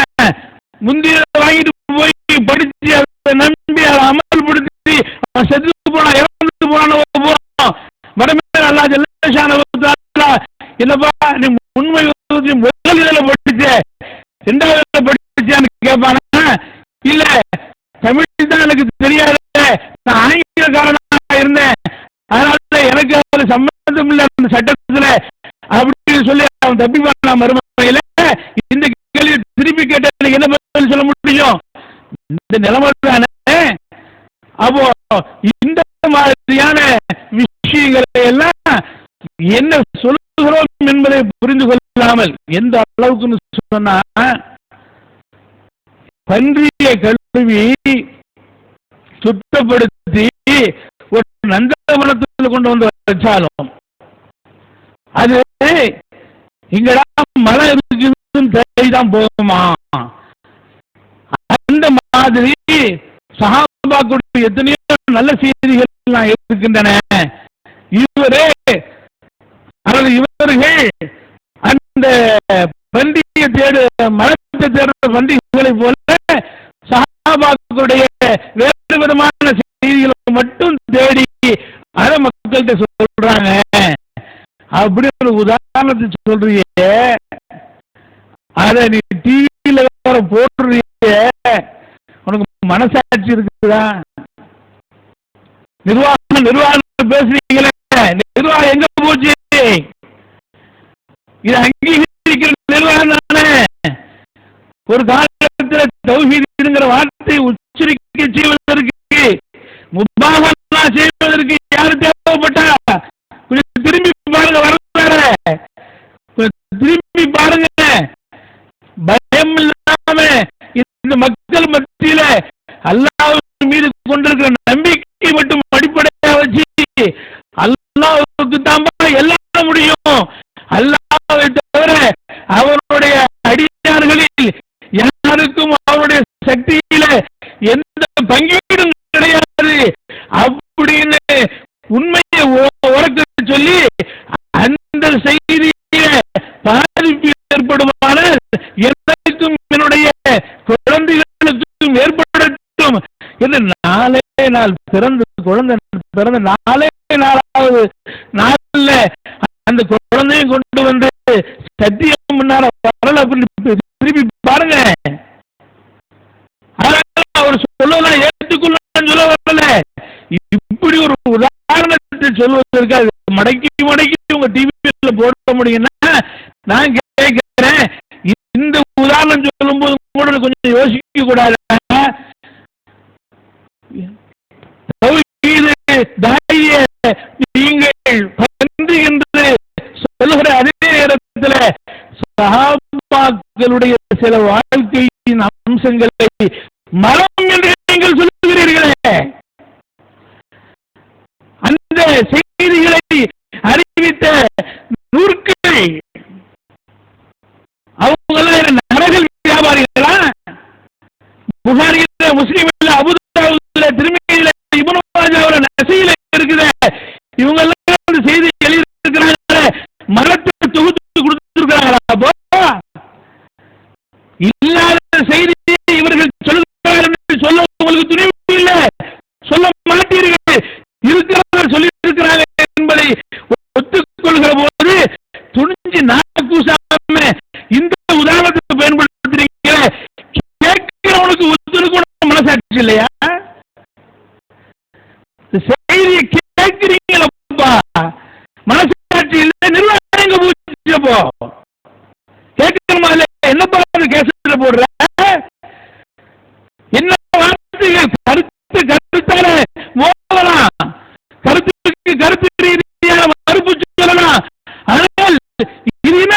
A: முந்தைய வாங்கிட்டு போய் படிச்சு அதை நம்பி அதை அமல்படுத்தி செத்து போனா, இறந்து போன போறோம். வடமேல அல்லாஹ் ஜல்ல ஷானஹு என்னப்பா நீ உண்மை முதல் இதில் படிச்ச, இரண்டாவது படிச்சான்னு கேட்பானா? இல்ல, தமிழ் தான் எனக்கு தெரியாது, நான் ஆங்கிலக்காரனா இருந்தேன், அதனால எனக்கு அது சம்பந்தம் இல்லை அந்த சட்டத்துல அப்படின்னு சொல்லி அவன் தப்பிப்பான மறுமையில. இந்த கேள்வி திருப்பி கேட்ட என்ன பதில் சொல்ல முடியும்? இந்த நிலைமை தானே. அப்போ இந்த மாதிரியான விஷயங்களை எல்லாம் என்ன சொல்லுகிறோம் என்பதை புரிந்து கொள்ளாமல், எந்த அளவுக்கு சொன்னா, பன்றிய கழுவி சுத்தப்படுத்தி ஒரு நந்தவனத்தில் கொண்டு வந்து வச்சாலும் அது இங்கடா மழை இருக்குதான் போகுமா? அந்த மாதிரி சஹாபாக்களுடைய எத்தனையோ நல்ல செய்திகள் இருக்கின்றன. இவர்கள் அந்த பண்டிகை தேடு மரத்தை தேடுற பண்டிகைகளை போல சஹாபாக்களுடைய வேறு விதமான செய்திகளை மட்டும் தேடி அதை மக்கள்கிட்ட சொல்றாங்க. அப்படி ஒரு உதாரணத்தை சொல்றிய, அதை நீ டிவியில போடுறிய, உனக்கு மனசாட்சி இருக்குதா? நிர்வாகம் பேசுறீங்களே, நிர்வாகம் எங்க போச்சு? இது அங்கீகரிக்கிற நிர்வாகம் தானே. ஒரு காலத்தில் தௌஹீதுங்கிற வார்த்தை உச்சரிக்க செய்வதற்கு, முபாஹா செய்வதற்கு யாரு தேவைப்பட்டா? கொஞ்சம் திரும்பி பாருங்க, வரலாறு திரும்பி பாருங்க. பயம் இல்லாம இந்த மக்கள் மத்தியில அல்லாஹ் மீது கொண்டிருக்கிற நம்பிக்கை மட்டும் அடிப்படையா வச்சு அல்லாஹ்வுக்கு தான் எல்லாம் முடியும். அல்லாஹ்வை தவிர அவருடைய அடியார்களில் யாருக்கும் அவருடைய சக்தியில எந்த பங்கீடும் கிடையாது அப்படின்னு உண்மையை உறக்க சொல்லி அந்த செய்தியில பாதிப்பு ஏற்படுமான எனக்கும் என்னுடைய குழந்தைகளுக்கும் ஏற்படட்டும் என்று நாளே நாள் குழந்தை பிறந்த நாளே நாளாவது நாளில் அந்த குழந்தையும் கொண்டு வந்து சத்தியம் முன்னால வரல அப்படின்னு திருப்பி பாருங்க. அவர் சொல்லலாம், ஏற்றுக்கொள்ள சொல்ல வரல. இப்படி ஒரு உதாரணத்தை சொல்வதற்கு அது மடக்கி மடக்கி உங்க டிவியில போட முடியும்னா நான் கேட்கிறேன், இந்த உதாரணம் சொல்லும் போது கூட கொஞ்சம் யோசிக்க கூடாது. நீங்கள் பன்றி என்று சொல்லுகிற அதே நேரத்தில் சஹாபாக்களுடைய சில வாழ்க்கையின் அம்சங்களை மரம் என்று நீங்கள் சொல்லுகிறீர்களே, அந்த செய்திகளை அறிவித்த நூற்களை அவங்க நரகல் வியாபாரிகளா? புகாரில, முஸ்லிமில், அபூதாவுதுல, திருமீதில, இப்னு மாஜாவுல, நஸீல இருக்குது. இவங்க எல்லாம் செய்தி எழுதியிருக்கிறாங்க, மரத்தை தொகுத்து கொடுத்திருக்கிறாங்களா? இல்லாத செய்தியை இவர்கள் சொல்லுகிறார்கள் என்று சொல்ல உங்களுக்கு துணிவு இல்லை, சொல்ல மாட்டீர்கள். இருக்கிறவர் சொல்லி இருக்கிறாங்க என்பதை ஒத்துக்கொள்கிற போது துணிஞ்சு நாக்கூசாம இந்த உதாரணத்தை பயன்படுத்துறீங்க. கேட்கிறவனுக்கு ஒத்துக்கு மனசாட்சி இல்லையா? செய்தியை கேட்கிறீங்களப்பா, மனசாட்சி இல்லை, நிர்வாகம் பூச்சிப்போ கேட்கணுமா? என்னப்பா கேசத்துல போடுற என்ன வார்த்தைகள்? கருத்து கருத்தான மோதலாம், கருத்துக்கு கருத்து ரீதியான மறுப்பு சொல்லலாம். ஆனால் இது என்ன?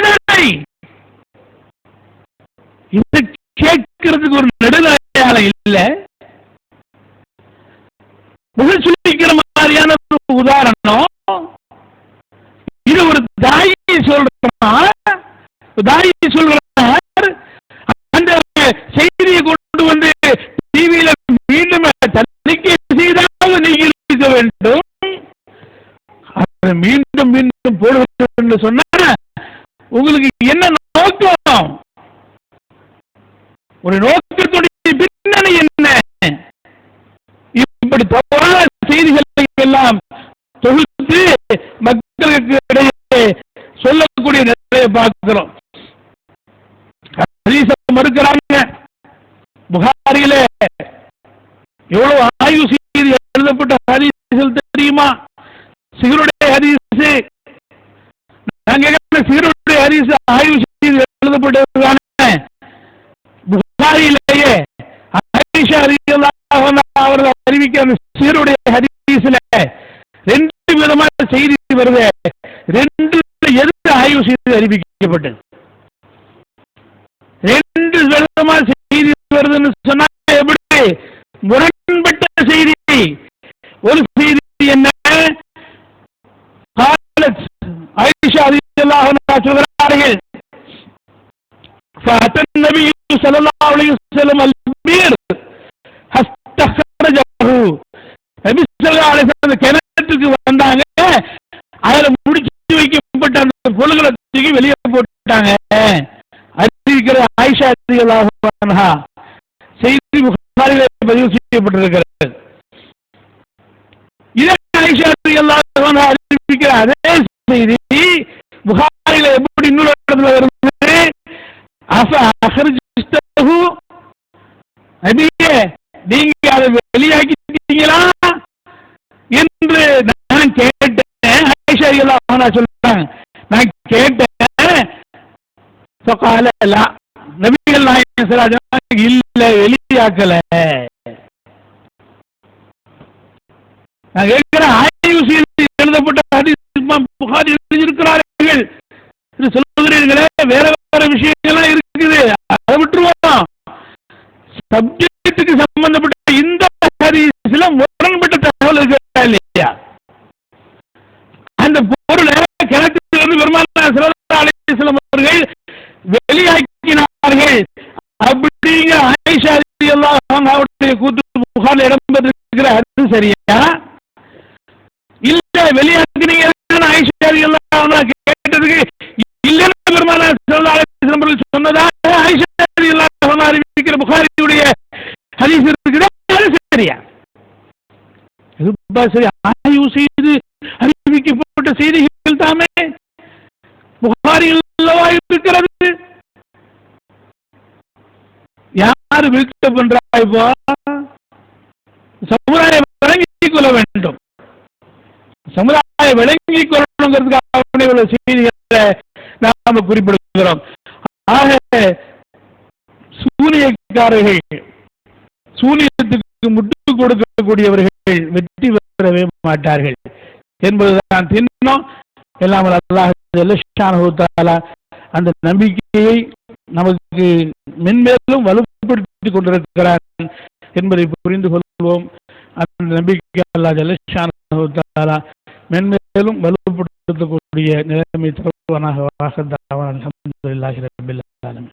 A: இது கேட்கிறதுக்கு ஒரு நெடுநாளையால இல்ல. முகல் சொல்லிக்கிற மாதிரியான உதாரணம் இது. ஒரு தாயி சொல்றார், அந்த செய்தியை கொண்டு வந்து டிவியில மீண்டும் தணிக்கை செய்தாக நீங்க இருக்க வேண்டும். மீண்டும் மீண்டும் போடுவது என்று சொன்ன உங்களுக்கு என்ன நோக்கம்? ஒரு நோக்கத்துடைய பின்னணி என்ன? இப்படி தவறான செய்திகளை எல்லாம் தொகுத்து மக்களுக்கு இடையே சொல்லக்கூடிய நிலையை பார்க்கிறோம். மறுக்கிறாங்க. புகாரில எவ்வளவு ஆய்வு செய்து எழுதப்பட்ட ஹதீஸ்கள் தெரியுமா? சிகருடைய ஹதீஸ், நாங்க சிகருடைய ஹதீஸ் ஆய்வு செய்து எழுதப்பட்டதுதான. புகாரிலேயே ஆயிஷா ரலியல்லாஹு அன்ஹா அவர்கள் அறிவிக்கிற சிகருடைய ஹதீஸ்ல ரெண்டு விதமான செய்தி வருது. ரெண்டு எது ஆய்வு செய்து அறிவிக்கப்பட்டது? ரெண்டு விதமான செய்தி வருதுன்னு சொன்னா எப்படி? முரண்பட்ட செய்தி. ஒரு செய்தி என்ன? ஆயிஷா ரலியல்லாஹு அன்ஹா சொல்கிறார்கள், فأتى النبي صلى الله عليه وسلم البير فاستخرجه. நபி ஸல்லல்லாஹு அலைஹி வஸல்லம் கிணற்றுக்கு வந்தாங்க, அதுல முடிச்சு வைக்கப்பட்ட அந்த பொருள்களை தூக்கி வெளியே போட்டாங்க. அறிவிக்கிற ஆயிஷா ரலியல்லாஹு அன்ஹா. செய்தி புகாரிலே பதிவு செய்யப்பட்டிருக்கிறது. இதே ஆயிஷா ரலியல்லாஹு அன்ஹா அறிவிக்கிற அதே செய்தி புகாரிலே எப்படி இன்னொரு இடத்துல வருது? அஃபஅஹ்ரஜ்தஹு, நபியே நீங்க அதை வெளியாக்கிட்டீங்களா என்று நான் கேட்டேன். ஆயிஷா ரலியல்லாஹு அன்ஹா சொல்றாங்க, நான் கேட்டேன். ஃபகால லா, நபிகள் நாயகம் ஸல்லல்லாஹு அலைஹி வஸல்லம் இல்ல வெளியாக்கல. நான் கேட்கிறேன், ஆய்வு செய்து எழுதப்பட்ட ஹதீஸ் புகாரி எழுதியிருக்கிறார்கள் சொல்லுகிறீர்களே, வேற வேற விஷயங்கள்லாம் இருக்குது, அதை விட்டுருவோம். சப்ஜெக்டுக்கு சம்பந்தப்பட்ட இந்த ஹதீஸ்ல முரண்பட்ட தகவல் இருக்கா இல்லையா? அந்த பொருளை கிணற்றிலிருந்து பெருமானார் ஸல்லல்லாஹு அலைஹி வஸல்லம் அவர்கள் வெளியாக்கினார்கள் அப்படிங்கிற ஆயிஷா ரலியல்லாஹு அன்ஹாவுடைய கூற்று புகாரில் இடம்பெற்றிருக்கிற அது சரியா? இல்ல வெளியாக்கினீங்க ஆயிஷா ரலியல்லாஹு அன்ஹா கேட்டதுக்கு இல்லைன்னு பெருமானார் ஸல்லல்லாஹு அலைஹி வஸல்லம் அவர்கள் சொன்னதாக ஆயிஷா ரலியல்லாஹு அன்ஹா அறிவிக்கிற புகாரியுடைய ஹதீஸ் இருக்குது, அது சரியா? சரி, ஆய்வு செய்து அறிவிக்கப்பட்ட செய்திகள் தாமே புகாரில் இருக்கிறது. யாரு வீழ்த்த பண்றா? இப்போ சமுதாயம் வழங்கிக் கொள்ள வேண்டும். சமுதாயம் முழுமையாக விளங்கிக் கொள்ளணுங்கிறதுக்காக உள்ள செய்திகளை நாம குறிப்பிடுகிறோம். ஆக சூனியக்காரர்கள், சூனியத்துக்கு முட்டு கொடுக்கக்கூடியவர்கள் வெற்றி பெறவே மாட்டார்கள் என்பதுதான் திண்ணம். எல்லாம் அல்லாஹ் ஜல்லஷானஹு தஆலா அந்த நம்பிக்கையை நமக்கு மென்மேலும் வலுப்படுத்திக் கொண்டிருக்கிறார் என்பதை புரிந்து கொள்வோம். அந்த நம்பிக்கை அல்லாஹ் ஜல்லஷானஹு தஆலா மென்மேலும் வலுப்படுத்தக்கூடிய நிலைமை தருவானாக. அல்ஹம்துலில்லாஹி ரப்பில் ஆலமீன்.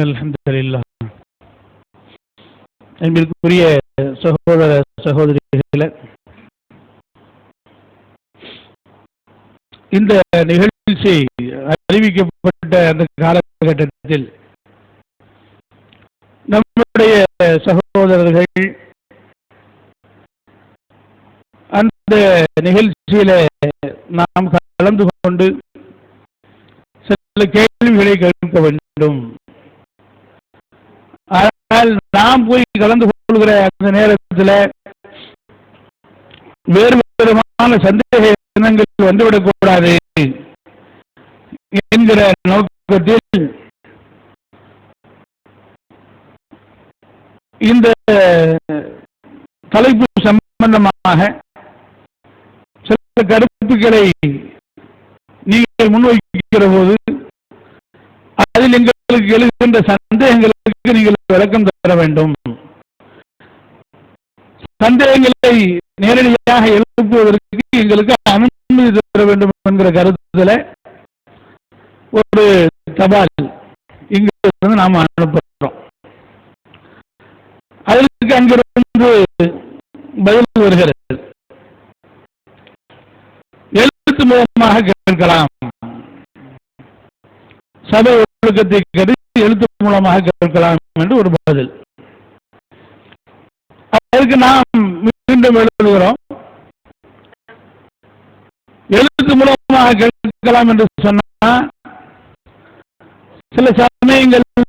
A: அல்ஹம்துலில்லாஹ். அன்பிற்குரிய சகோதர சகோதரிகளே, இந்த நிகழ்ச்சி அறிவிக்கப்பட்ட அந்த காலகட்டத்தில் நம்முடைய சகோதரர்கள் அந்த நிகழ்ச்சியில நாம் கலந்து கொண்டு சில கேள்விகளை கேட்க வேண்டும். ஆனால் நாம் போய் கலந்து கொள்கிற அந்த நேரத்தில் வேறு விதமான சந்தேக எண்ணங்கள் வந்துவிடக்கூடாது என்கிற நோக்கத்தில் இந்த தலைப்பு சம்பந்தமாக சில கருத்துக்களை நீங்கள் முன்வைக்கிற போது அதில் எங்களுக்கு எழுகின்ற சந்தேகங்களுக்கு நீங்கள் விளக்கம் தர வேண்டும். சந்தேகங்களை நேரடியாக எழுப்புவதற்கு எங்களுக்கு அனுமதி தர வேண்டும் என்கிற கருத்துல ஒரு தபால் இங்கிருந்து நாம் அனுப்புகிறோம். அதற்கு அங்கிருந்து பதில் வருகிறது. எழுத்து மூலமாக கேட்கலாம். சபை ஒழுக்கத்தை கருதி எழுத்து மூலமாக கேட்கலாம் என்று ஒரு பதில். அதற்கு நாம் மீண்டும் எழுதுகிறோம். எழுத்து மூலமாக கேட்கலாம் என்று சொன்னா சில சமயங்களில்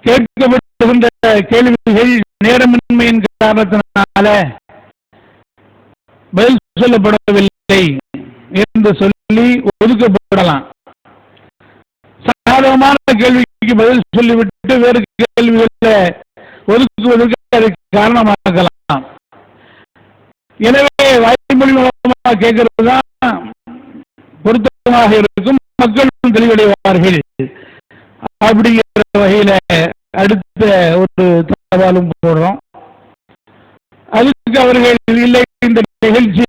A: கேட்கப்படுகின்ற கேள்விகள் நேரமின்மையின் காரணத்தினால பதில் சொல்லப்படவில்லை என்று சொல்லி ஒதுக்கப்படலாம். சாதகமான கேள்விக்கு பதில் சொல்லிவிட்டு வேறு கேள்விகளை ஒதுக்குவதற்கு அது காரணமாகலாம். எனவே வாய்மொழி மூலமாக கேட்கிறது தான் பொருத்தமாக இருக்கும். மக்களும் தெளிவடைவார்கள். அப்படிங்கிற வகையில அடுத்த ஒரு தகவலும் போடுறோம். அதுக்கு அவர்கள் இல்லை, இந்த நிகழ்ச்சி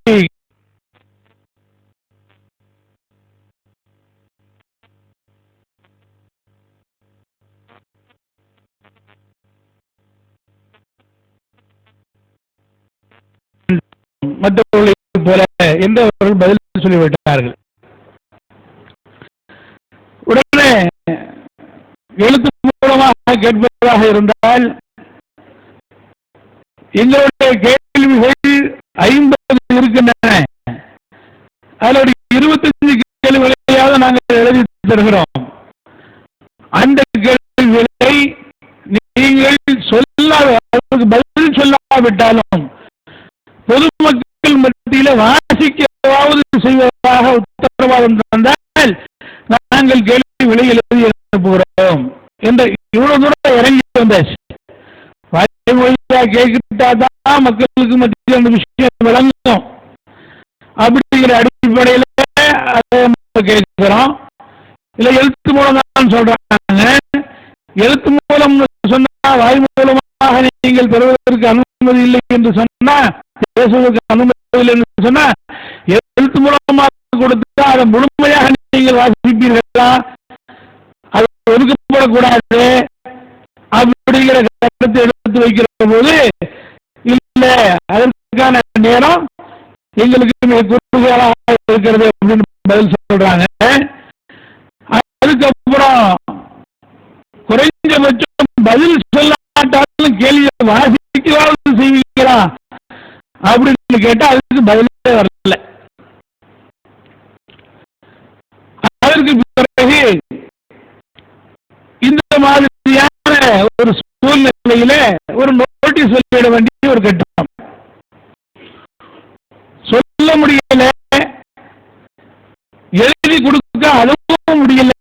A: மற்றவர்களை போல என்று அவர்கள் பதில் சொல்லிவிட்டார்கள். உடனே எழுத்து மூலமாக கேட்பதாக இருந்தால் எங்களுடைய கேள்விகள் 50 இருக்கின்றன. அதோட 25 கேள்விகளையாவது நாங்கள் எழுதி தருகிறோம். அந்த கேள்விகளை நீங்கள் பதில் சொல்லாவிட்டாலும் பொதுமக்கள் மத்தியில வாசிக்கவாவது செய்வதாக உத்தரவாதம் தந்தால் நாங்கள் கேள்விகளை எழுதி அனுப்புகிறோம் என்ற இவ்வளவு தூரம் இறங்கி வந்தாச்சு. வாய்மொழியா கேட்கிட்டாதான் மக்களுக்கு மத்தியில் அந்த விஷயம் விளங்கும். அப்படிங்கிற அடிப்படையில அதை கேட்கிறோம். இல்ல எழுத்து மூலம் தான் சொல்றாங்க. எழுத்து மூலம் சொன்னா வாய் மூலமாக நீங்கள் பெறுவதற்கு அனுமதி இல்லை என்று சொன்னா, பேசுவதற்கு அனுமதி இல்லை என்று சொன்னா, எழுத்து மூலமாக கொடுத்தா அதை முழுமையாக நீங்கள் வாசிப்பீர்களா? அது ஒதுக்கப்படக்கூடாது அப்படிங்கிற கருத்தை எடுத்து வைக்கிற போது இல்ல, அதற்கான நேரம் எங்களுக்கு மிக குறுகலாக இருக்கிறது அப்படின்னு பதில் சொல்றாங்க. அதுக்கப்புறம் குறைஞ்சபட்சம் பதில் சொல்லாட்டாலும் கேள்வியை வாசிக்கவாவது செய்வீங்களா அப்படின்னு கேட்டா அதுக்கு பதிலே வரல. அதற்கு பிறகு இந்த மாதிரியான ஒரு சூழ்நிலையில ஒரு நோட்டீஸ் வெளியிட வேண்டிய ஒரு கட்டம். சொல்ல முடியல, எழுதி கொடுக்க அதுவும் முடியல,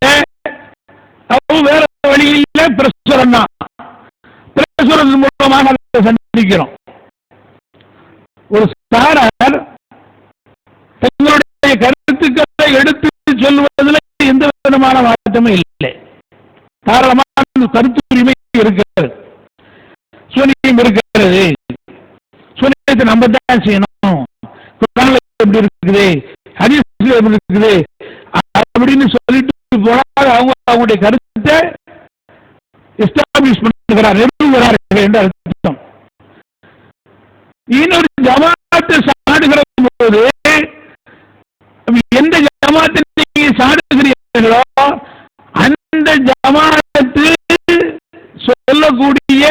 A: அதுவும் வேற வழியில் பிரசுரம் தான். பிரசுரத்தின் மூலமாக அதை சந்திக்கிறோம். ஒரு சாரார் தங்களுடைய கருத்துக்களை எடுத்து சொல்வதில் எந்த விதமான மாற்றமும் இல்லை. தாராளமான கருத்து உரிமை இருக்கிறது, சூனியம் இருக்கிறது, சூனியத்தை நம்ம தான் செய்யணும், எப்படி இருக்குது, ஹதீஸ்ல எப்படி இருக்குது அப்படின்னு சொல்லிட்டு போனால் அவங்க அவங்களுடைய கருத்தை எஸ்டாப்ளிஷ் பண்ணுகிறார், நிறுவுகிறார்கள் என்று அர்த்தம். இன்னொரு ஜமாத்தை சாடுகிற போது எந்த ஜமாத்தை நீங்க சாடுகிறீர்களோ அந்த ஜமாத்து சொல்லக்கூடிய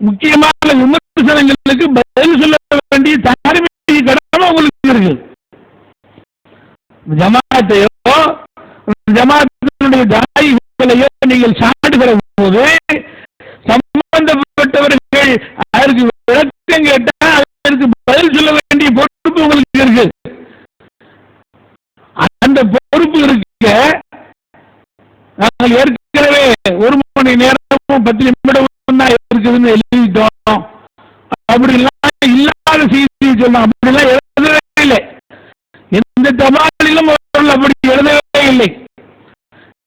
A: முக்கியமான விமர்சனங்களுக்கு பதில் சொல்ல வேண்டிய தார்மீக கடமை உங்களுக்கு இருக்கு. ஜமாத்தையோ ஜமாத்தினுடைய தாயிகளையோ நீங்கள் சாடுகிற போது சம்பந்தப்பட்டவர்கள் அதற்கு விளக்கம் கேட்டால் அதற்கு பதில் சொல்ல வேண்டிய பொறுப்பு உங்களுக்கு இருக்கு. அந்த பொறுப்பு இருக்க நாங்கள் ஏற்கனவே 1 மணி நேரமும் 10 நிமிடமும் தான் இருக்குதுன்னு எழுதிட்டோம். அப்படிலாம் இல்லாத செய்தி சொன்னோம். அப்படிலாம் எழுதவே இல்லை. எந்த தபாலிலும் அவர்கள் அப்படி எழுதவே இல்லை.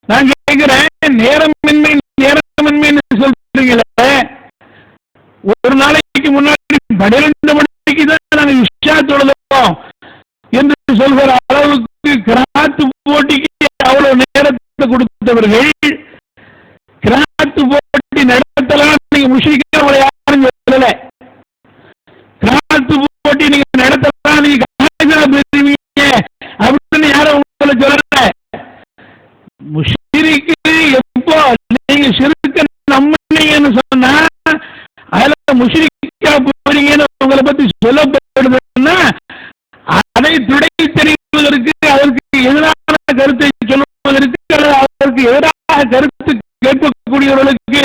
A: நான் கேட்கிறேன், நேரமின்மை சொல்றீங்களே, ஒரு நாளைக்கு முன்னாடி 12 மணிக்கு தான் நாங்கள் இஷா தொழுதோம் என்று சொல்கிற அளவுக்கு கிராத்து போட்டிக்கு அவ்வளவு நேரத்தை கொடுத்தவர்கள் கிராத்து போட்டி நடத்தலாம். நீங்க முஷ்ரிக்கா உங்களை யாரும் சொல்லல. கிராத்து போட்டி நீங்க நடத்தலாம், நீங்க பெறுவீங்க அப்படின்னு யாரும் உங்களை சொல்லல. முஷ்ரிக்கு எப்போ நீங்க ஷிர்க்க நம்பினீங்கன்னு சொன்னா அதுல முஷ்ரிக்கா போறீங்கன்னு உங்களை பத்தி சொல்லப்படுதுன்னா அதை துடை தெரிவதற்கு, அதற்கு எதிரான கருத்தை சொல்லுவதற்கு, அதற்கு எதிராக கருத்து கேட்கக்கூடியவர்களுக்கு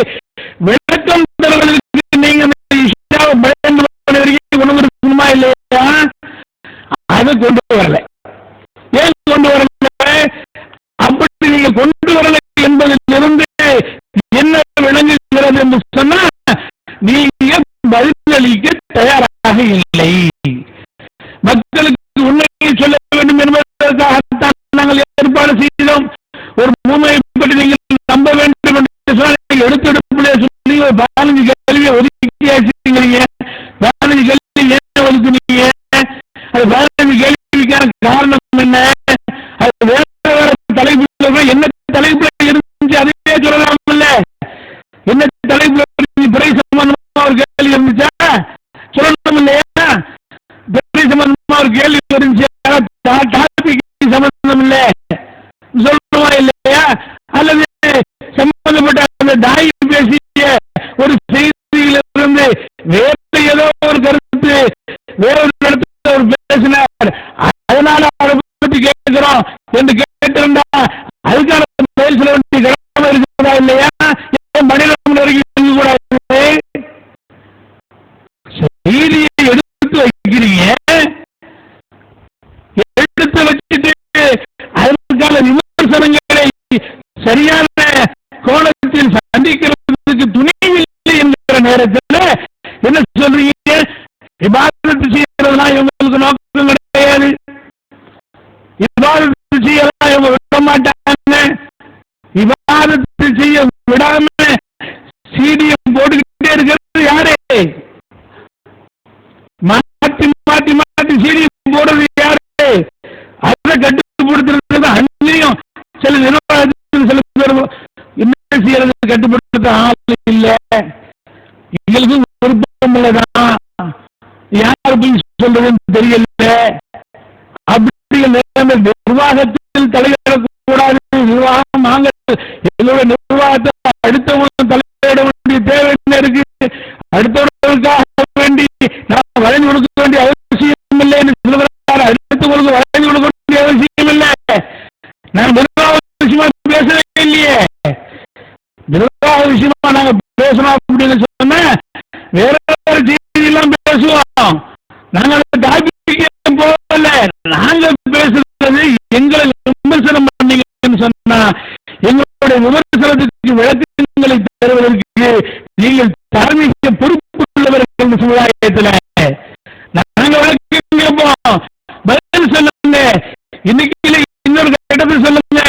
A: விளக்கம் தருவதற்கு நீங்க உணவு இருக்குமா இல்லையா? அதை கொண்டு வரல. ஏன் கொண்டு வரல? அப்படி நீங்க கொண்டு வரல என்பதிலிருந்து என்ன விளங்குகிறது என்று சொன்னா நீங்க பதிலளிக்க தயாராக இல்லை. மக்களுக்கு உண்மையை சொல்ல வேண்டும் என்பதற்காகத்தான் நாங்கள் ஏற்பாடு செய்தோம். ஒரு மூமையை பற்றி நீங்கள் நம்ப வேண்டும் என்று எடுத்தெடுப்பிலே சொல்லி 15 கேள்வியை ஒதுக்கியாச்சுங்கிறீங்க. 15 கேள்வி ஏன் ஒதுக்குனீங்க? அது 15 கேள்விக்கான காரணம் என்ன? அது வேற வேற தலைப்புல என்ன தலைப்புல இருந்துச்சு அதையே சொல்லலாம் இல்ல? என்ன தலைப்புல பிறை சம்பந்தமா ஒரு கேள்வி இருந்துச்சா சொல்லணும் இல்லையா? பிறை சம்பந்தமா ஒரு கேள்வி இருந்துச்சு, டாபிக் சம்பந்தம் இல்ல சொல்லுவா இல்லையா? அல்லது சம்பந்தப்பட்ட அந்த தாய் பேசிய ஒரு செய்தியிலிருந்து வேற ஏதோ ஒரு கருத்து வேற ஒரு இடத்துல ஒரு பேசினார், அதனால அதை பற்றி கேட்கிறோம் என்று கேட்டிருந்தா அதுக்கான பதில் சொல்ல வேண்டிய கடமை இருக்கிறதா இல்லையா? மனிதன் வரைக்கும் கூட செய்தியை எடுத்து வைக்கிறீங்க, எடுத்து வச்சுட்டு அதற்கான விமர்சனங்களை சரியான கோணத்தில் சந்திக்கிறதுக்கு துணிவில்லை என்கிற நேரத்தில் என்ன சொல்றீங்க? இபாதத்து செய்யறதுலாம் இவங்களுக்கு நோக்கம் கிடையாது, இபாதத்து செய்யலாம் இவங்க விட மாட்டாங்க, இபாதத்து செய்ய விடாம சீடியம் போட்டுக்கிட்டே இருக்கிறது யாரு? மாற்றி மாற்றி மாற்றி சீடியம் போடுறது யாரு? அதை கட்டுப்படுத்துறது அங்கேயும் சில நிர்வாகத்தில் சில பேர் என்ன செய்யறது கட்டுப்படுத்த ஆள் இல்லை, எங்களுக்கு விருப்பம் இல்லதான். யார் போய் சொல்றது? தெரியல. அப்படி நிர்வாகத்தில் தலையிடக்கூடாது. நிர்வாகம் நாங்கள் எங்களுடைய நிர்வாகத்தை அடுத்தவங்களும் தலையிட வேண்டிய தேவை இருக்கு. அடுத்தவர்களுக்காக வேண்டி நான் வளைந்து கொடுக்க வேண்டிய அவசியம் இல்லை என்று சொல்கிறார். அடுத்தவங்களுக்கு வளைந்து கொடுக்க வேண்டிய அவசியம் இல்லை. நான் நிர்வாக விஷயமா பேசவே இல்லையே. நிர்வாக விஷயமா நாங்க பேசணும் அப்படின்னு சொன்ன வேற வேற செய்தியெல்லாம் பேசுவோம். நாங்கள் டாபிக் போகல. நாங்க பேசுறது எங்களை விமர்சனம் பண்ணீங்கன்னு சொன்னா எங்களுடைய விமர்சனத்துக்கு விளக்கங்களை தருவதற்கு நீங்கள் தார்மீக பொறுப்பு உள்ளவர்கள் சமுதாயத்தில் நாங்க விளக்கம் கேட்போம். பதில் சொல்லுங்க. இன்னைக்கு இன்னொரு கட்டத்தில் சொல்லுங்க.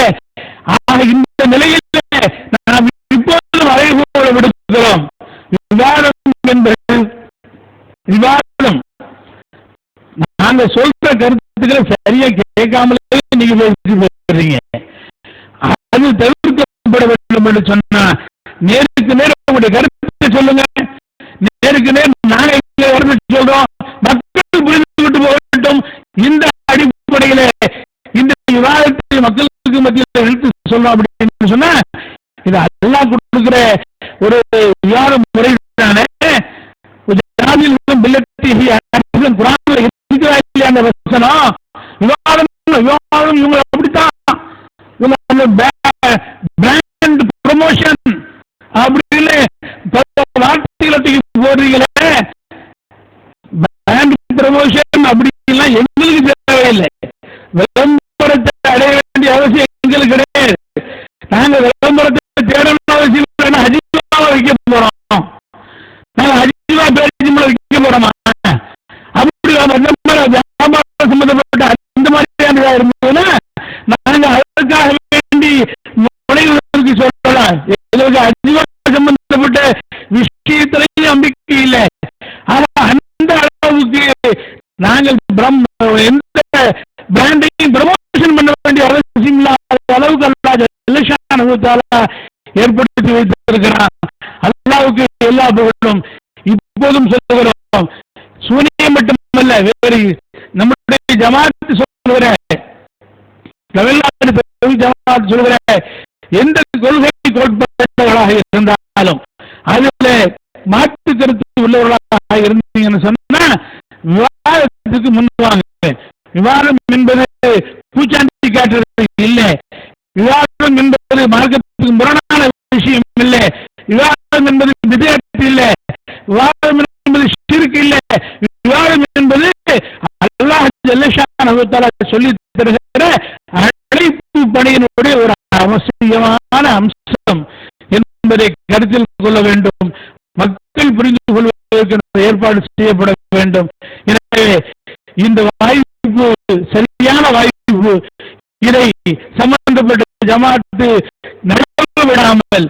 A: இந்த நிலையில் நாம் இப்போதும் அறைகூட விடுக்கிறோம். விவாதம் என்பது விவாதம். நாங்க சொல்ற கருத்துக்களை சரியா கேட்காமலே நீங்க பேசுறீங்க. அது தவிர்க்கப்பட வேண்டும் என்று சொன்னா நேருக்கு நேரம் உங்களுடைய கருத்தை சொல்லுங்க. நேருக்கு நேரம் நாங்க சொல்றோம். மக்கள் புரிந்து விட்டு போகட்டும். இந்த அடிப்படையில இந்த விவாதத்தை மக்களுக்கு மத்தியில் எடுத்து சொல்லணும் அப்படின்னு சொன்னா இது அல்லாஹ் கொடுக்கிற ஒரு விவாத முறை தானே. குர்ஆன்ல இருக்கிறா இல்லையா அந்த வசனம்? விவாதம் விவாதம் இவங்க அப்படித்தான். பிராண்ட் ப்ரமோஷன் அப்படின்னு வார்த்தைகளை போடுறீங்களே. பிராண்ட் ப்ரமோஷன் அப்படின்லாம் எங்களுக்கு தேவையில்லை. விளம்பரத்தை அடைய வேண்டிய அவசியம் எங்களுக்கு கிடையாது. நாங்க விளம்பரத்தை தேடணும் அவசியம் இல்லை. அஜிவா வைக்க போறோம். நாங்க அஜிவா பேசி வைக்க போறோமா? அப்படி வியாபாரம் சம்பந்தப்பட்ட அந்த மாதிரியான இருந்ததுன்னா நாங்க அதற்காக வேண்டி நுழைவதற்கு சொல்லலாம். எங்களுக்கு அஜிவா சம்பந்தப்பட்ட விஷயத்திலையும் நம்பிக்கை இல்லை. ஆனா அந்த அளவுக்கு நாங்கள் எந்த பிராண்டையும் ப்ரமோஷன் பண்ண வேண்டிய அவசியம் இல்லாத அளவுக்கு அல்லாஹ் ஏற்படுத்தி வைத்திருக்கிறான். அல்லாஹ்வுக்கு எல்லா புகழும். இப்போதும் சொல்லுகிறோம். சூனியம் மட்டுமல்ல, வேறு நம்முடைய ஜமாத் சொல்லுகிற தமிழ்நாடு ஜமாத் சொல்லுகிற எந்த கொள்கை கோட்பாடுகளாக இருந்தாலும் அதில் மாற்று கருத்து உள்ளவர்களாக இருந்தீங்கன்னு சொன்னா விவாதத்துக்கு முன்வாங்க. விவாதம் என்பது பூச்சாண்டி காட்டுறது இல்லை. விவாதம் என்பது மார்க்கத்துக்கு முரணான விஷயம் இல்லை. விவாதம் என்பது விதேயத்து இல்லை. விவாதம் என்பது ஷிர்க் இல்லை. விவாதம் என்பது அல்லாஹ் ஜல்லஷானஹு தஆலா சொல்லி தருகிற அழைப்பு பணியினுடைய ஒரு அவசியமான அம்சம் என்பதை கருத்தில் கொள்ள வேண்டும். மக்கள் புரிந்து கொள்வதற்கு ஏற்பாடு செய்யப்பட வேண்டும். எனவே இந்த வாய்ப்பு சரியான வாய்ப்பு. இதை சம்பந்தப்பட்ட ஜமாத்து நடக்க விடாமல்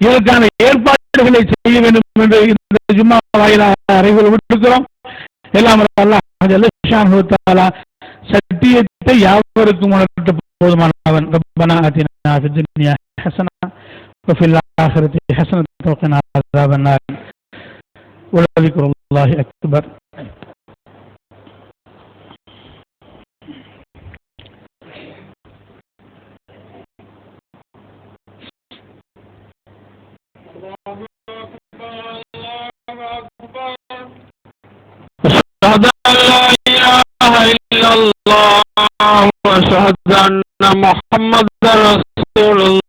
A: இதற்கான ஏற்பாடுகளை செய்ய வேண்டும் என்று இந்த ஜும்மா வாயிலாக அறிவுரை விடுக்கிறோம். எல்லாம் அல்லாஹ் ஜல்லஷானஹு தஆலா சத்தியத்தை யாவருக்கும் உணர்த்த போதுமானவன். ரப்பனா ஆதினா ஃபித் துன்யா ஹஸனா வ ஃபில் ஆখিরাতি ஹஸனத்தன் வ கினா அஸாபன் நார். வ ذிக்ருல்லாஹி அக்பர்.
B: محمد رسول الله